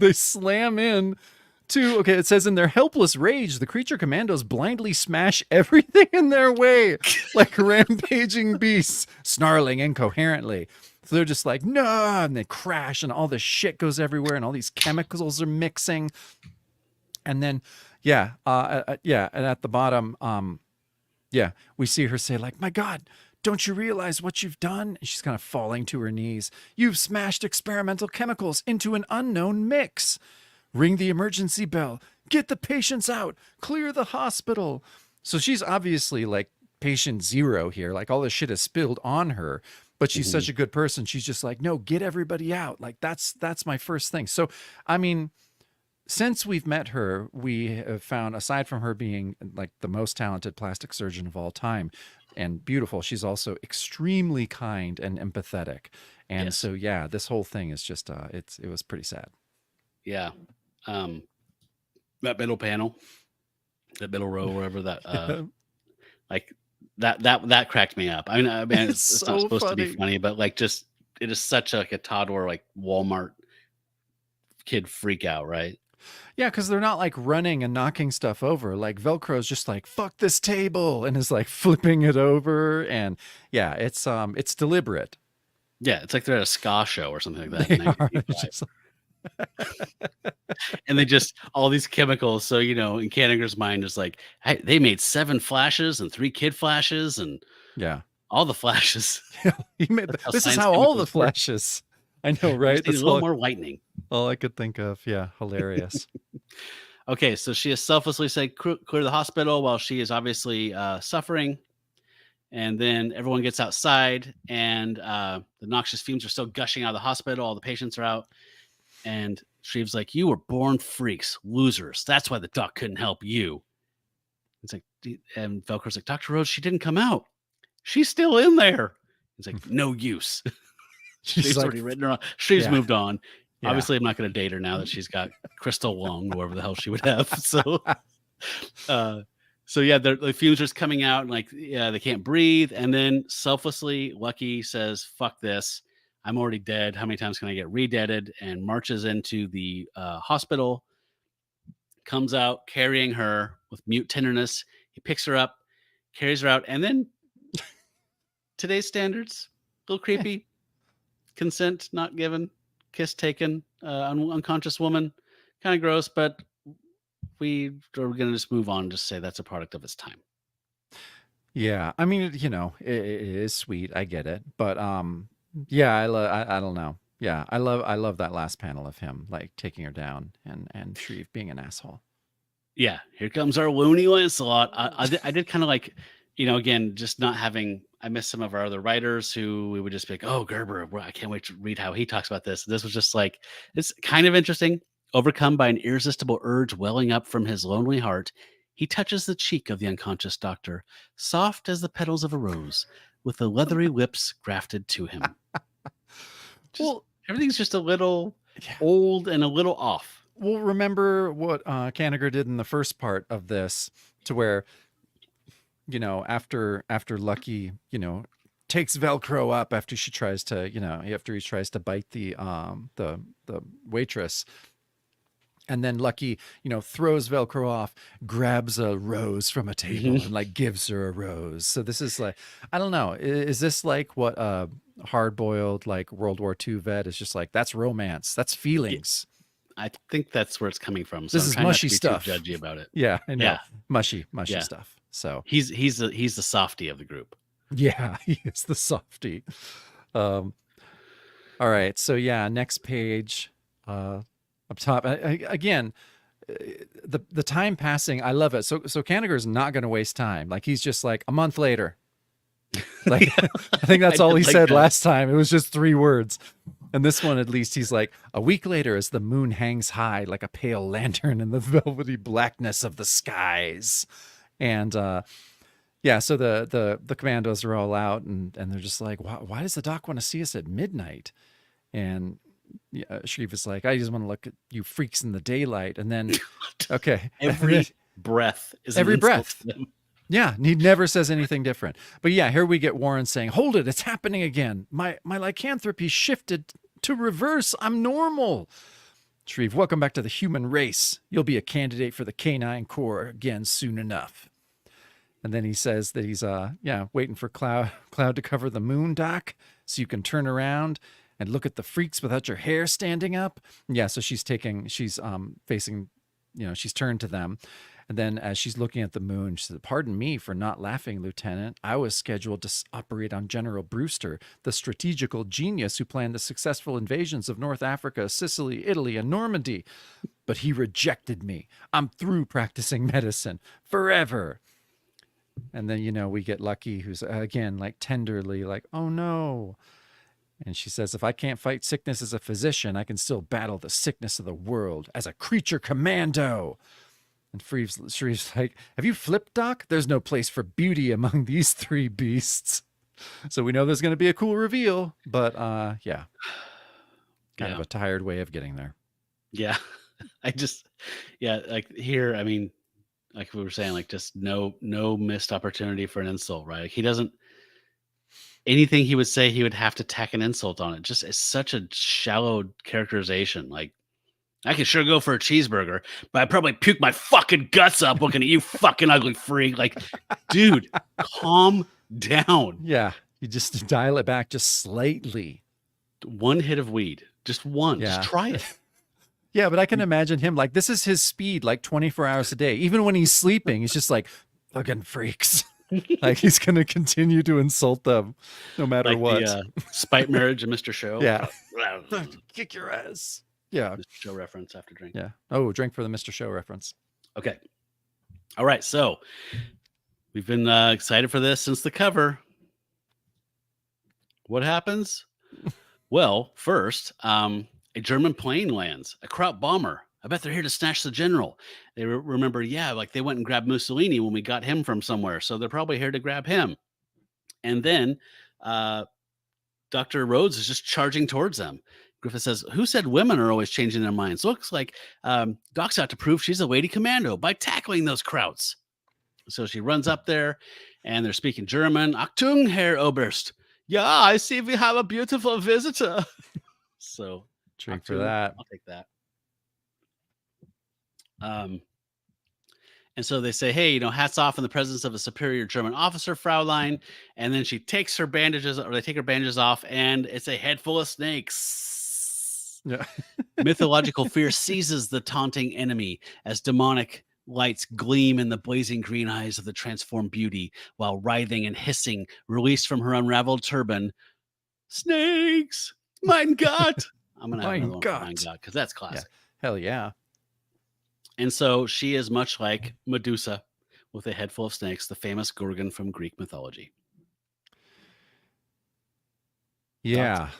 They slam in. Okay, it says, in their helpless rage, the Creature Commandos blindly smash everything in their way, like rampaging beasts, snarling incoherently. So they're just like, no, and they crash, and all this shit goes everywhere, and all these chemicals are mixing. And then, and at the bottom, we see her say, like, my God, don't you realize what you've done? And she's kind of falling to her knees. You've smashed experimental chemicals into an unknown mix. Ring the emergency bell. Get the patients out. Clear the hospital. So she's obviously like patient zero here. Like all this shit is spilled on her, but she's such a good person. She's just like, no, get everybody out. Like that's my first thing. So, I mean, since we've met her, we have found, aside from her being like the most talented plastic surgeon of all time and beautiful, she's also extremely kind and empathetic. And Yes. so, yeah, this whole thing is just, it was pretty sad. Yeah. Um, that middle panel, that middle row, wherever that, like that cracked me up. I mean, it's not so supposed to be funny. funny, but like, just it is such like a toddler, like Walmart kid freak out, right? Yeah, because they're not like running and knocking stuff over. Like Velcro's just like fuck this table and is like flipping it over, and yeah, it's deliberate. Yeah, it's like they're at a ska show or something like that They in are. It's 1985. just And they just all these chemicals. So, in Kanigher's mind is like, hey, they made 7 flashes and 3 kid flashes and yeah. all the flashes. He made That's how this is science how all the chemicals work. flashes. I know, We right? just need a That's little more whitening. all I could think of. Yeah, hilarious. Okay, so she has selflessly said, clear the hospital while she is obviously suffering. And then everyone gets outside, and the noxious fumes are still gushing out of the hospital. All the patients are out. And Shreve's like, you were born freaks, losers. That's why the doc couldn't help you. It's like, and Velcro's like, Dr. Rhodes, she didn't come out. She's still in there. He's like, no use. She's She's like, already written her on. She's yeah, moved on. yeah. Obviously, I'm not going to date her now that she's got crystal lung, whatever the hell she would have. So, yeah, the fumes are just coming out, and like, yeah, they can't breathe. And then selflessly, Lucky says, "Fuck this! I'm already dead. How many times can I get re-deaded?" And marches into the hospital. Comes out carrying her with mute tenderness. He picks her up, carries her out, and then today's standards, a little creepy. Consent not given, kiss taken, unconscious woman, kind of gross, but we are going to just move on and just say that's a product of its time. Yeah, I mean, it is sweet. I get it, but yeah, I don't know. Yeah, I love that last panel of him like taking her down and Shreve being an asshole. Yeah, here comes our loony Lancelot. I did kind of like, again, just not having. I miss some of our other writers who we would just be like, oh, Gerber, I can't wait to read how he talks about this. This was just like, it's kind of interesting. Overcome by an irresistible urge welling up from his lonely heart, he touches the cheek of the unconscious doctor, soft as the petals of a rose, with the leathery lips grafted to him. Well, everything's just a little old and a little off. Well, remember what Kanigher did in the first part of this, to where, after Lucky, takes Velcro up after she tries to, after he tries to bite the waitress. And then Lucky, throws Velcro off, grabs a rose from a table and like gives her a rose. So this is like, I don't know. Is this like what a hard-boiled like World War II vet is just like, that's romance, that's feelings. I think that's where it's coming from. So this is mushy stuff. Too judgy about it. Yeah, I know. Yeah. Mushy stuff. So he's the softy of the group. Yeah, he is the softy. All right. So yeah, next page. Up top again, the time passing, I love it. So Kanigher's not going to waste time. Like he's just like a month later. Like I think that's all he said last time. It was just 3 words. And this one, at least, he's like, a week later, as the moon hangs high like a pale lantern in the velvety blackness of the skies. And yeah, so the commandos are all out, and they're just like, why does the doc want to see us at midnight? And Shreve is like, I just want to look at you freaks in the daylight. And then, okay. Every breath is every breath. Yeah, he never says anything different. But yeah, here we get Warren saying, hold it, it's happening again. My lycanthropy shifted to reverse. I'm normal. Shreve, welcome back to the human race. You'll be a candidate for the Canine Corps again soon enough. And then he says that he's waiting for Cloud to cover the moon, Doc, so you can turn around and look at the freaks without your hair standing up. Yeah, so she's facing, she's turned to them. And then as she's looking at the moon, she said, pardon me for not laughing, Lieutenant. I was scheduled to operate on General Brewster, the strategical genius who planned the successful invasions of North Africa, Sicily, Italy, and Normandy. But he rejected me. I'm through practicing medicine forever. And then, we get Lucky, who's again, like tenderly like, oh no. And she says, if I can't fight sickness as a physician, I can still battle the sickness of the world as a creature commando. And Shreve's like, have you flipped, Doc? There's no place for beauty among these three beasts. So we know there's going to be a cool reveal, but yeah. Kind of a tired way of getting there. Yeah. Like here, I mean, like we were saying, like just no missed opportunity for an insult, right? Like he doesn't, anything he would say, he would have to tack an insult on it. Just it's such a shallow characterization. Like I could sure go for a cheeseburger, but I'd probably puke my fucking guts up looking at you, fucking ugly freak. Like, dude, calm down. Yeah. You just dial it back just slightly. One hit of weed. Just one. Yeah. Just try it. Yeah, but I can imagine him like, this is his speed, like 24 hours a day. Even when he's sleeping, he's just like, fucking freaks. Like he's going to continue to insult them no matter like what. The, spite marriage of Mr. Show. Yeah. Kick your ass. Yeah. Mr. Show reference after drink. Yeah. Oh, drink for the Mr. Show reference. Okay. All right. So we've been excited for this since the cover. What happens? Well, first, a German plane lands, a Kraut bomber. I bet they're here to snatch the general. They remember, like they went and grabbed Mussolini when we got him from somewhere. So they're probably here to grab him. And then Dr. Rhodes is just charging towards them. Griffith says, who said women are always changing their minds? Looks like Doc's out to prove she's a lady commando by tackling those Krauts. So she runs up there and they're speaking German. Achtung, Herr Oberst. Yeah, I see we have a beautiful visitor. So drink for that. I'll take that. And so they say, hey, hats off in the presence of a superior German officer, Fraulein. And then she takes her bandages, or they take her bandages off, and it's a head full of snakes. Yeah. Mythological fear seizes the taunting enemy as demonic lights gleam in the blazing green eyes of the transformed beauty, while writhing and hissing, released from her unraveled turban, snakes! Mein Gott! I'm going to have another one for Mein Gott, because that's classic. Yeah. Hell yeah. And so she is much like Medusa with a head full of snakes, the famous Gorgon from Greek mythology. Yeah.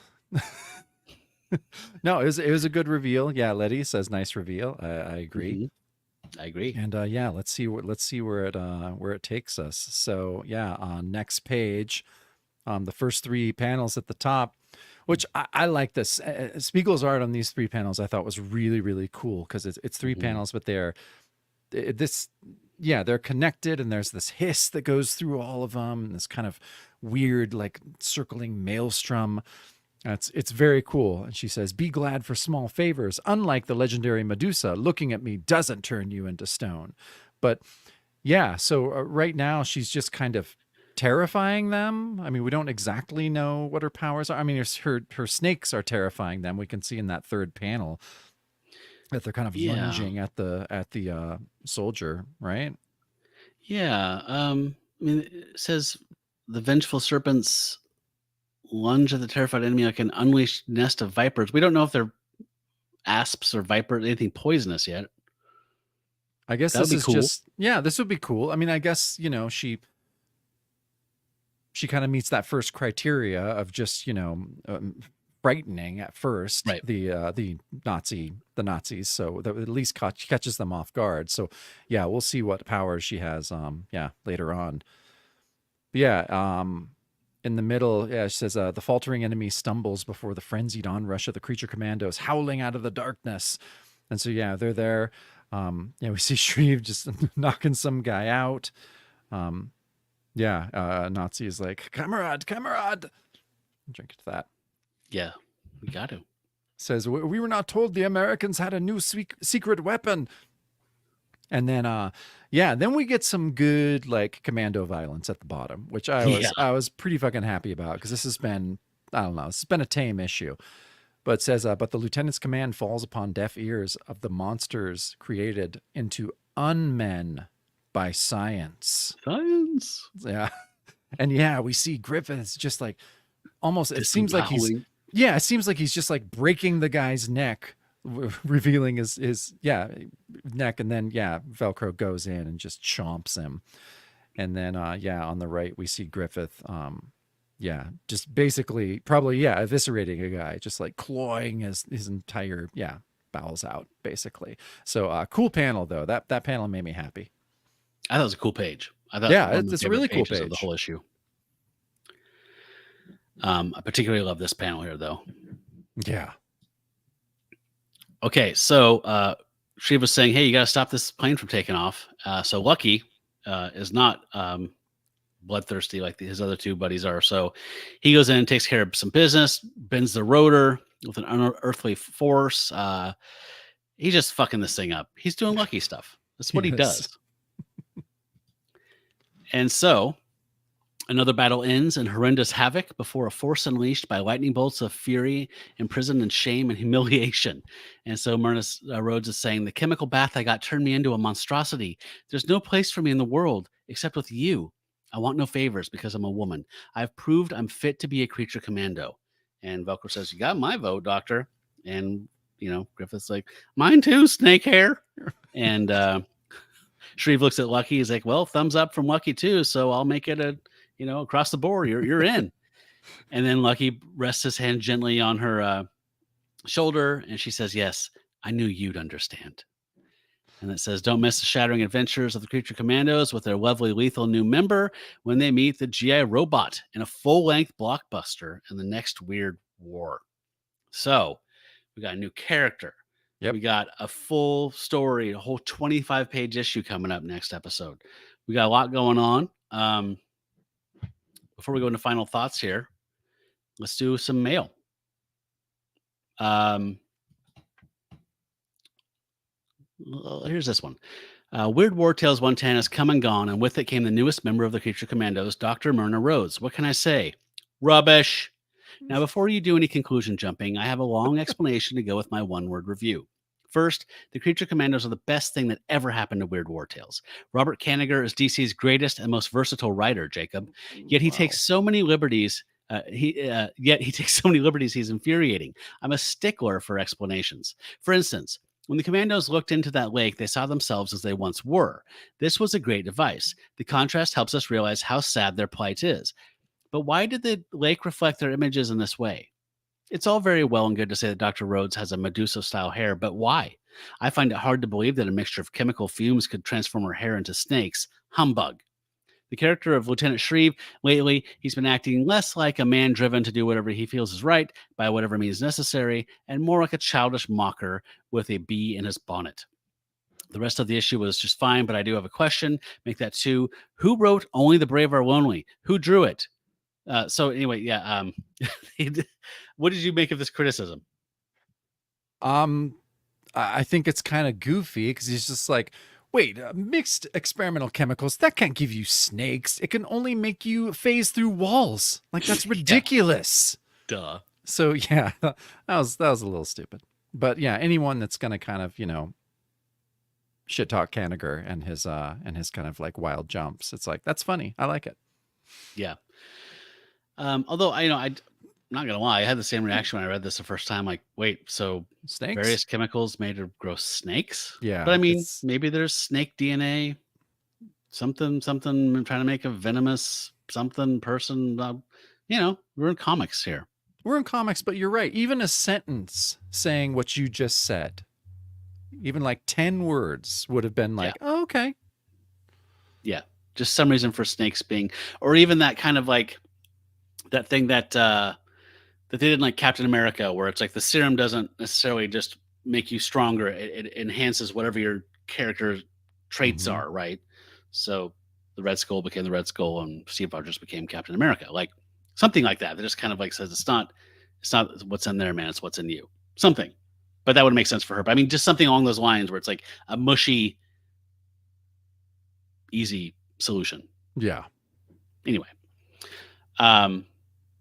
No, it was a good reveal. Yeah, Letty says nice reveal. I agree. Mm-hmm. I agree. And let's see where it takes us. So yeah, next page, the first three panels at the top, which I like this. Spiegel's art on these three panels I thought was really, really cool because it's three panels, but they're connected, and there's this hiss that goes through all of them, and this kind of weird like circling maelstrom. It's very cool. And she says, be glad for small favors. Unlike the legendary Medusa, looking at me doesn't turn you into stone. But yeah, so right now she's just kind of terrifying them. I mean, we don't exactly know what her powers are. I mean, her snakes are terrifying them. We can see in that third panel that they're kind of lunging at the soldier, right? Yeah. I mean, it says the vengeful serpents lunge at the terrified enemy like an unleashed nest of vipers. We don't know if they're asps or vipers, anything poisonous yet. I guess this is cool. This would be cool. I mean, I guess, she kind of meets that first criteria of just, frightening at first, right. the Nazis. So that at least catches them off guard. So yeah, we'll see what powers she has, later on. But yeah. In the middle, she says, the faltering enemy stumbles before the frenzied onrush of the creature commandos howling out of the darkness. And so, yeah, they're there. We see Shreve just knocking some guy out. Nazi is like, Kamerad. Drink to that. Yeah, we got to. Says, we were not told the Americans had a new secret weapon. And then, then we get some good like commando violence at the bottom, which I was pretty fucking happy about because this has been, I don't know, it's been a tame issue. But it says, but the lieutenant's command falls upon deaf ears of the monsters created into unmen by science. Yeah. And we see Griffiths just like almost, it seems like he's just like breaking the guy's neck, revealing his neck, and then Velcro goes in and just chomps him. And then on the right we see Griffith Yeah, just basically probably eviscerating a guy, just like clawing his entire bowels out basically. So cool panel though. That panel made me happy. I thought it was a cool page. I thought one of my it's a favorite really cool pages of the page. whole issue. I particularly love this panel here though. Yeah. Okay, so she was saying, "Hey, you got to stop this plane from taking off." So Lucky is not bloodthirsty like his other two buddies are. So he goes in and takes care of some business, bends the rotor with an unearthly force. He's just fucking this thing up. He's doing Lucky stuff. That's what he does. And so another battle ends in horrendous havoc before a force unleashed by lightning bolts of fury, imprisoned in shame and humiliation. And so Myrna Rhodes is saying, "The chemical bath I got turned me into a monstrosity. There's no place for me in the world except with you. I want no favors because I'm a woman. I've proved I'm fit to be a creature commando." And Velcro says, "You got my vote, Doctor." And, Griffith's like, "Mine too, snake hair." And Shreve looks at Lucky. He's like, "Well, thumbs up from Lucky too. So I'll make it across the board. You're in." And then Lucky rests his hand gently on her shoulder, and she says, "Yes, I knew you'd understand." And it says, "Don't miss the shattering adventures of the Creature Commandos with their lovely lethal new member when they meet the GI Robot in a full-length blockbuster in the next Weird War." So we got a new character. Yep. We got a full story, a whole 25-page issue coming up next episode. We got a lot going on. Before we go into final thoughts here, let's do some mail. Here's this one. Weird War Tales 110 has come and gone, and with it came the newest member of the Creature Commandos, Dr. Myrna Rhodes. What can I say? Rubbish. Now, before you do any conclusion jumping, I have a long explanation to go with my one-word review. First, the Creature Commandos are the best thing that ever happened to Weird War Tales. Robert Kanigher is DC's greatest and most versatile writer, Jacob. Yet he takes so many liberties. Yet he takes so many liberties. He's infuriating. I'm a stickler for explanations. For instance, when the Commandos looked into that lake, they saw themselves as they once were. This was a great device. The contrast helps us realize how sad their plight is. But why did the lake reflect their images in this way? It's all very well and good to say that Dr. Rhodes has a Medusa-style hair, but why? I find it hard to believe that a mixture of chemical fumes could transform her hair into snakes. Humbug. The character of Lieutenant Shreve, lately, he's been acting less like a man driven to do whatever he feels is right by whatever means necessary, and more like a childish mocker with a bee in his bonnet. The rest of the issue was just fine, but I do have a question. Make that two. Who wrote Only the Brave Are Lonely? Who drew it? So anyway, what did you make of this criticism? I think it's kind of goofy because he's just like, wait, mixed experimental chemicals, that can't give you snakes. It can only make you phase through walls. Like, that's ridiculous. Duh. So yeah, that was a little stupid. But yeah, anyone that's gonna kind of, shit talk Kanigher and his kind of like wild jumps, it's like, that's funny. I like it. Yeah. Although I'm not gonna lie, I had the same reaction when I read this the first time. Like, wait, so snakes? Various chemicals made to grow snakes? Yeah. But I mean, maybe there's snake DNA, something trying to make a venomous something person. We're in comics here. We're in comics, but you're right. Even a sentence saying what you just said, even like 10 words would have been like, oh, okay. Yeah. Just some reason for snakes being, or even that kind of like that thing that they did in like Captain America, where it's like the serum doesn't necessarily just make you stronger. It enhances whatever your character traits are, right? So the Red Skull became the Red Skull and Steve Rogers became Captain America. Like something like that. That just kind of like says it's not what's in there, man. It's what's in you. Something. But that would make sense for her. But I mean, just something along those lines where it's like a mushy, easy solution. Yeah. Anyway.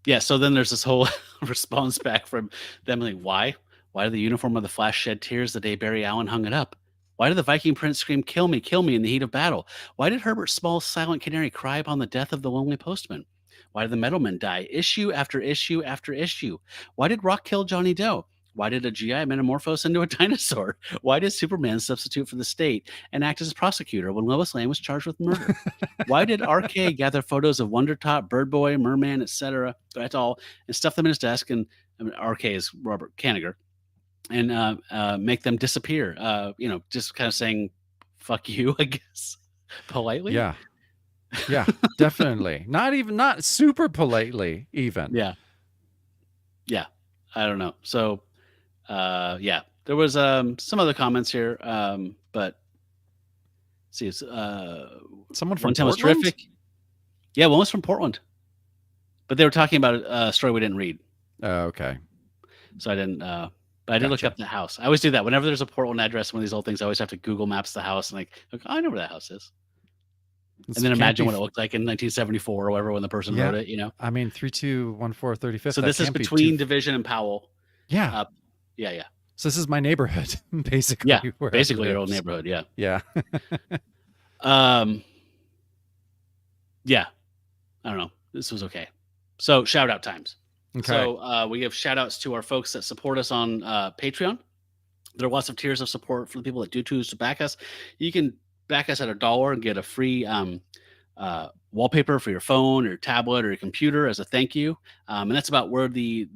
Yeah, so then there's this whole response back from them like, why? Why did the uniform of the Flash shed tears the day Barry Allen hung it up? Why did the Viking Prince scream, kill me in the heat of battle? Why did Herbert Small's silent canary cry upon the death of the lonely postman? Why did the Metalmen die issue after issue after issue? Why did Rock kill Johnny Doe? Why did a GI metamorphose into a dinosaur? Why did Superman substitute for the state and act as prosecutor when Lois Lane was charged with murder? Why did RK gather photos of Wonder Top, Bird Boy, Merman, etc., et al., and stuff them in his desk? And I mean, RK is Robert Kanigher, and make them disappear. Just kind of saying "fuck you," I guess, politely. Yeah, yeah, definitely. Not super politely, even. Yeah. I don't know. So, there was some other comments here, but see, it's someone from one time was Portland? terrific. Yeah, one was from Portland, but they were talking about a story we didn't read. Oh, okay. So I didn't. But I did look up the house. I always do that whenever there's a Portland address. One of these old things, I always have to Google Maps the house and I know where that house is. And then imagine what it looked like in 1974 or whatever when the person wrote it. I mean, 3214 35th. So this is between Division and Powell. Yeah. Yeah. So this is my neighborhood, basically. Yeah, basically your old neighborhood. Yeah. Yeah. Yeah. I don't know. This was okay. So shout out times. Okay. So we give shout outs to our folks that support us on Patreon. There are lots of tiers of support for the people that do choose to back us. You can back us at $1 and get a free wallpaper for your phone or your tablet or your computer as a thank you. And that's about where the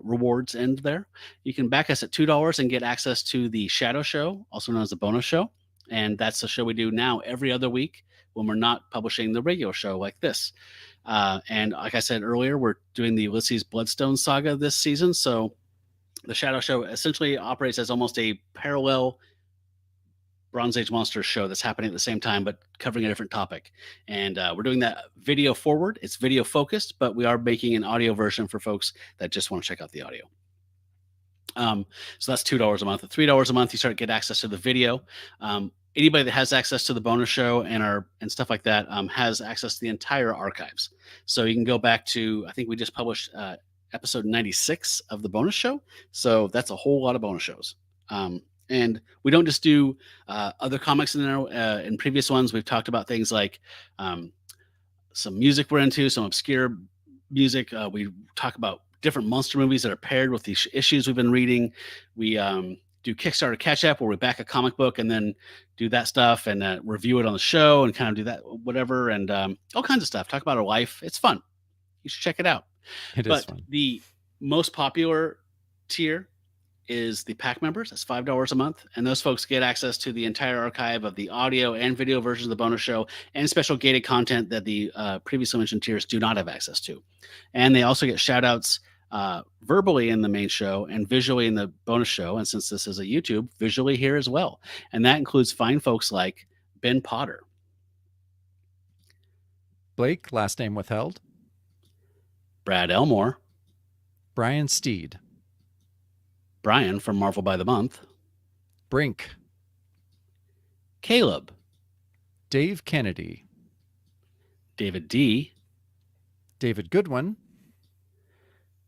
rewards end there. You can back us at $2 and get access to the Shadow Show, also known as the bonus show. And that's the show we do now every other week when we're not publishing the regular show like this. And like I said earlier, we're doing the Ulysses Bloodstone saga this season. So the Shadow Show essentially operates as almost a parallel Bronze Age Monsters show that's happening at the same time, but covering a different topic. And we're doing that video forward. It's video focused, but we are making an audio version for folks that just want to check out the audio. So that's $2 a month. At $3 a month, you start to get access to the video. Anybody that has access to the bonus show and stuff like that has access to the entire archives. So you can go back to, I think we just published episode 96 of the bonus show. So that's a whole lot of bonus shows. And we don't just do other comics in there. In previous ones, we've talked about things like some music we're into, some obscure music. We talk about different monster movies that are paired with these issues we've been reading. We do Kickstarter catch up where we back a comic book and then do that stuff and review it on the show and kind of do that, whatever, and all kinds of stuff. Talk about our life. It's fun. You should check it out. It is fun. The most popular tier is the pack members. That's $5 a month. And those folks get access to the entire archive of the audio and video versions of the bonus show and special gated content that the previously mentioned tiers do not have access to. And they also get shout outs verbally in the main show and visually in the bonus show. And since this is a YouTube, visually here as well. And that includes fine folks like Ben Potter. Blake, last name withheld. Brad Elmore. Brian Steed. Brian from Marvel by the Month. Brink. Caleb. Dave Kennedy. David D. David Goodwin.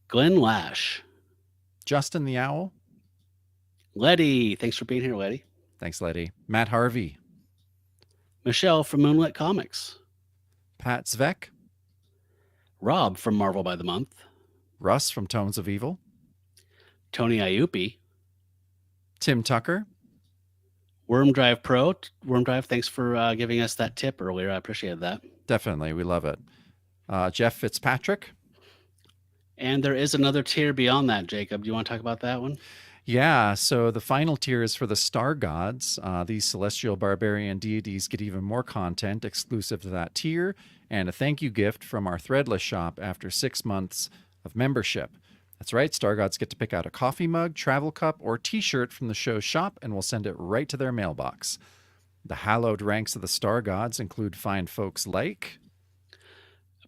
Glenn Lash. Justin the Owl. Letty. Thanks for being here, Letty. Thanks, Letty. Matt Harvey. Michelle from Moonlit Comics. Pat Zvek. Rob from Marvel by the Month. Russ from Tones of Evil. Tony Iupi. Tim Tucker. Worm Drive Pro. Worm Drive, thanks for giving us that tip earlier. I appreciated that. Definitely. We love it. Jeff Fitzpatrick. And there is another tier beyond that, Jacob. Do you want to talk about that one? Yeah, so the final tier is for the Star Gods. These celestial barbarian deities get even more content exclusive to that tier and a thank you gift from our Threadless shop after 6 months of membership. That's right, Star Gods get to pick out a coffee mug, travel cup, or t-shirt from the show's shop, and we'll send it right to their mailbox. The hallowed ranks of the Star Gods include fine folks like...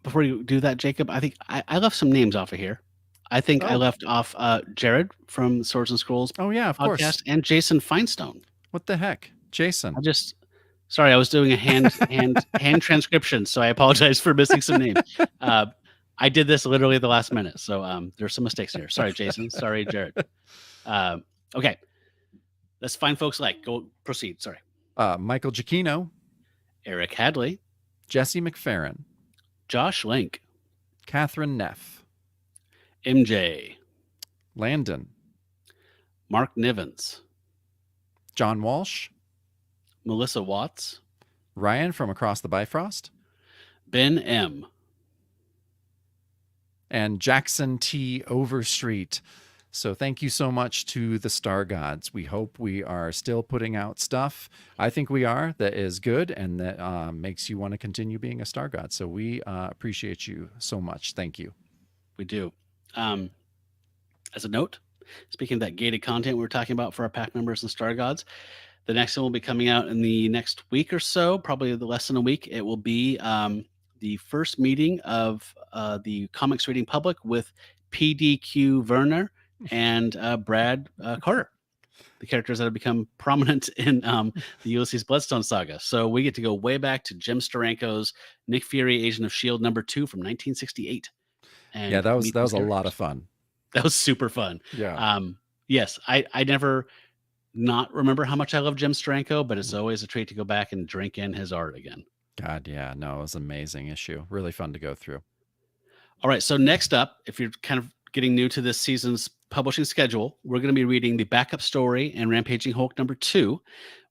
Before you do that, Jacob, I think I left some names off of here. I think I left off Jared from Swords and Scrolls. Oh, yeah, of course. And Jason Feinstone. What the heck? Jason. Sorry, I was doing a hand transcription, so I apologize for missing some names. I did this literally at the last minute, so there's some mistakes here. Sorry, Jason. Sorry, Jared. Okay. Let's find folks like. Go proceed. Sorry. Michael Giacchino. Eric Hadley. Jesse McFerrin. Josh Link. Catherine Neff. MJ. Landon. Mark Nivens, John Walsh, Melissa Watts, Ryan from Across the Bifrost, Ben M., and Jackson T. Overstreet. So thank you so much to the Star Gods. We hope we are still putting out stuff. I think we are, that is good and that makes you want to continue being a Star God. So we appreciate you so much. Thank you. We do. As a note, speaking of that gated content we were talking about for our pack members and Star Gods, the next one will be coming out in the next week or so, probably less than a week. It will be the first meeting of the comics reading public with PDQ Werner and Brad Carter, the characters that have become prominent in the Ulysses Bloodstone saga. So we get to go way back to Jim Steranko's Nick Fury, Agent of S.H.I.E.L.D. #2 from 1968. And yeah, that was a lot of fun. That was super fun. Yeah. Yes, I never not remember how much I love Jim Steranko, but it's always a treat to go back and drink in his art again. God, yeah, no, it was an amazing issue. Really fun to go through. All right, so next up, if you're kind of getting new to this season's publishing schedule, we're going to be reading the backup story and Rampaging Hulk #2,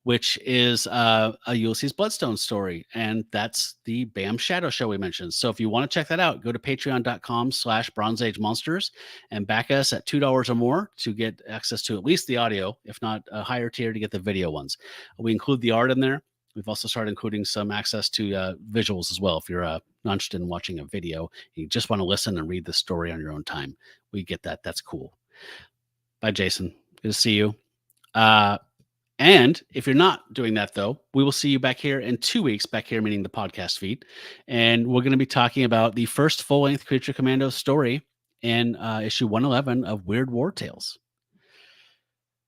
which is a Ulysses Bloodstone story. And that's the BAM Shadow Show we mentioned. So if you want to check that out, go to patreon.com/Bronze Age Monsters and back us at $2 or more to get access to at least the audio, if not a higher tier to get the video ones. We include the art in there. We've also started including some access to visuals as well. If you're not interested in watching a video, you just want to listen and read the story on your own time. We get that. That's cool. Bye, Jason. Good to see you. And if you're not doing that, though, we will see you back here in 2 weeks, back here, meaning the podcast feed. And we're going to be talking about the first full-length Creature Commando story in issue 111 of Weird War Tales.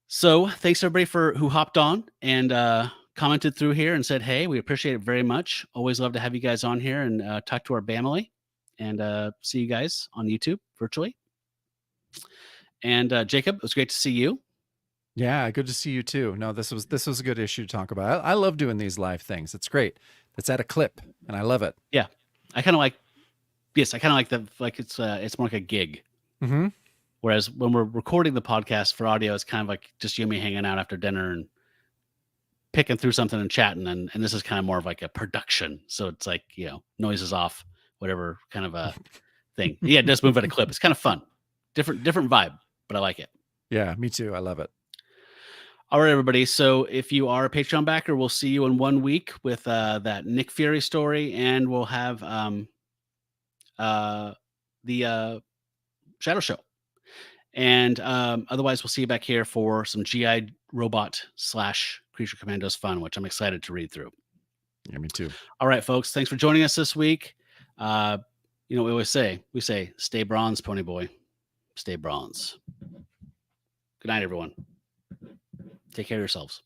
So thanks, everybody, who hopped on and commented through here and said, hey, we appreciate it very much. Always love to have you guys on here and talk to our family and see you guys on YouTube virtually. And Jacob, it was great to see you. Yeah, good to see you too. No, this was a good issue to talk about. I love doing these live things. It's great. It's at a clip, and I love it. Yeah, I kind of like. Yes, I kind of like it's more like a gig. Mm-hmm. Whereas when we're recording the podcast for audio, it's kind of like just you and me hanging out after dinner and picking through something and chatting. And this is kind of more of like a production. So it's like, noises off, whatever kind of a thing. Yeah, it does move at a clip. It's kind of fun. Different vibe, but I like it. Yeah, me too. I love it. All right, everybody. So if you are a Patreon backer, we'll see you in 1 week with that Nick Fury story, and we'll have the Shadow Show. And otherwise, we'll see you back here for some GI Robot / Creature Commandos fun, which I'm excited to read through. Yeah, me too. All right, folks. Thanks for joining us this week. We always say, stay bronze, Pony Boy. Stay bronze. Good night, everyone. Take care of yourselves.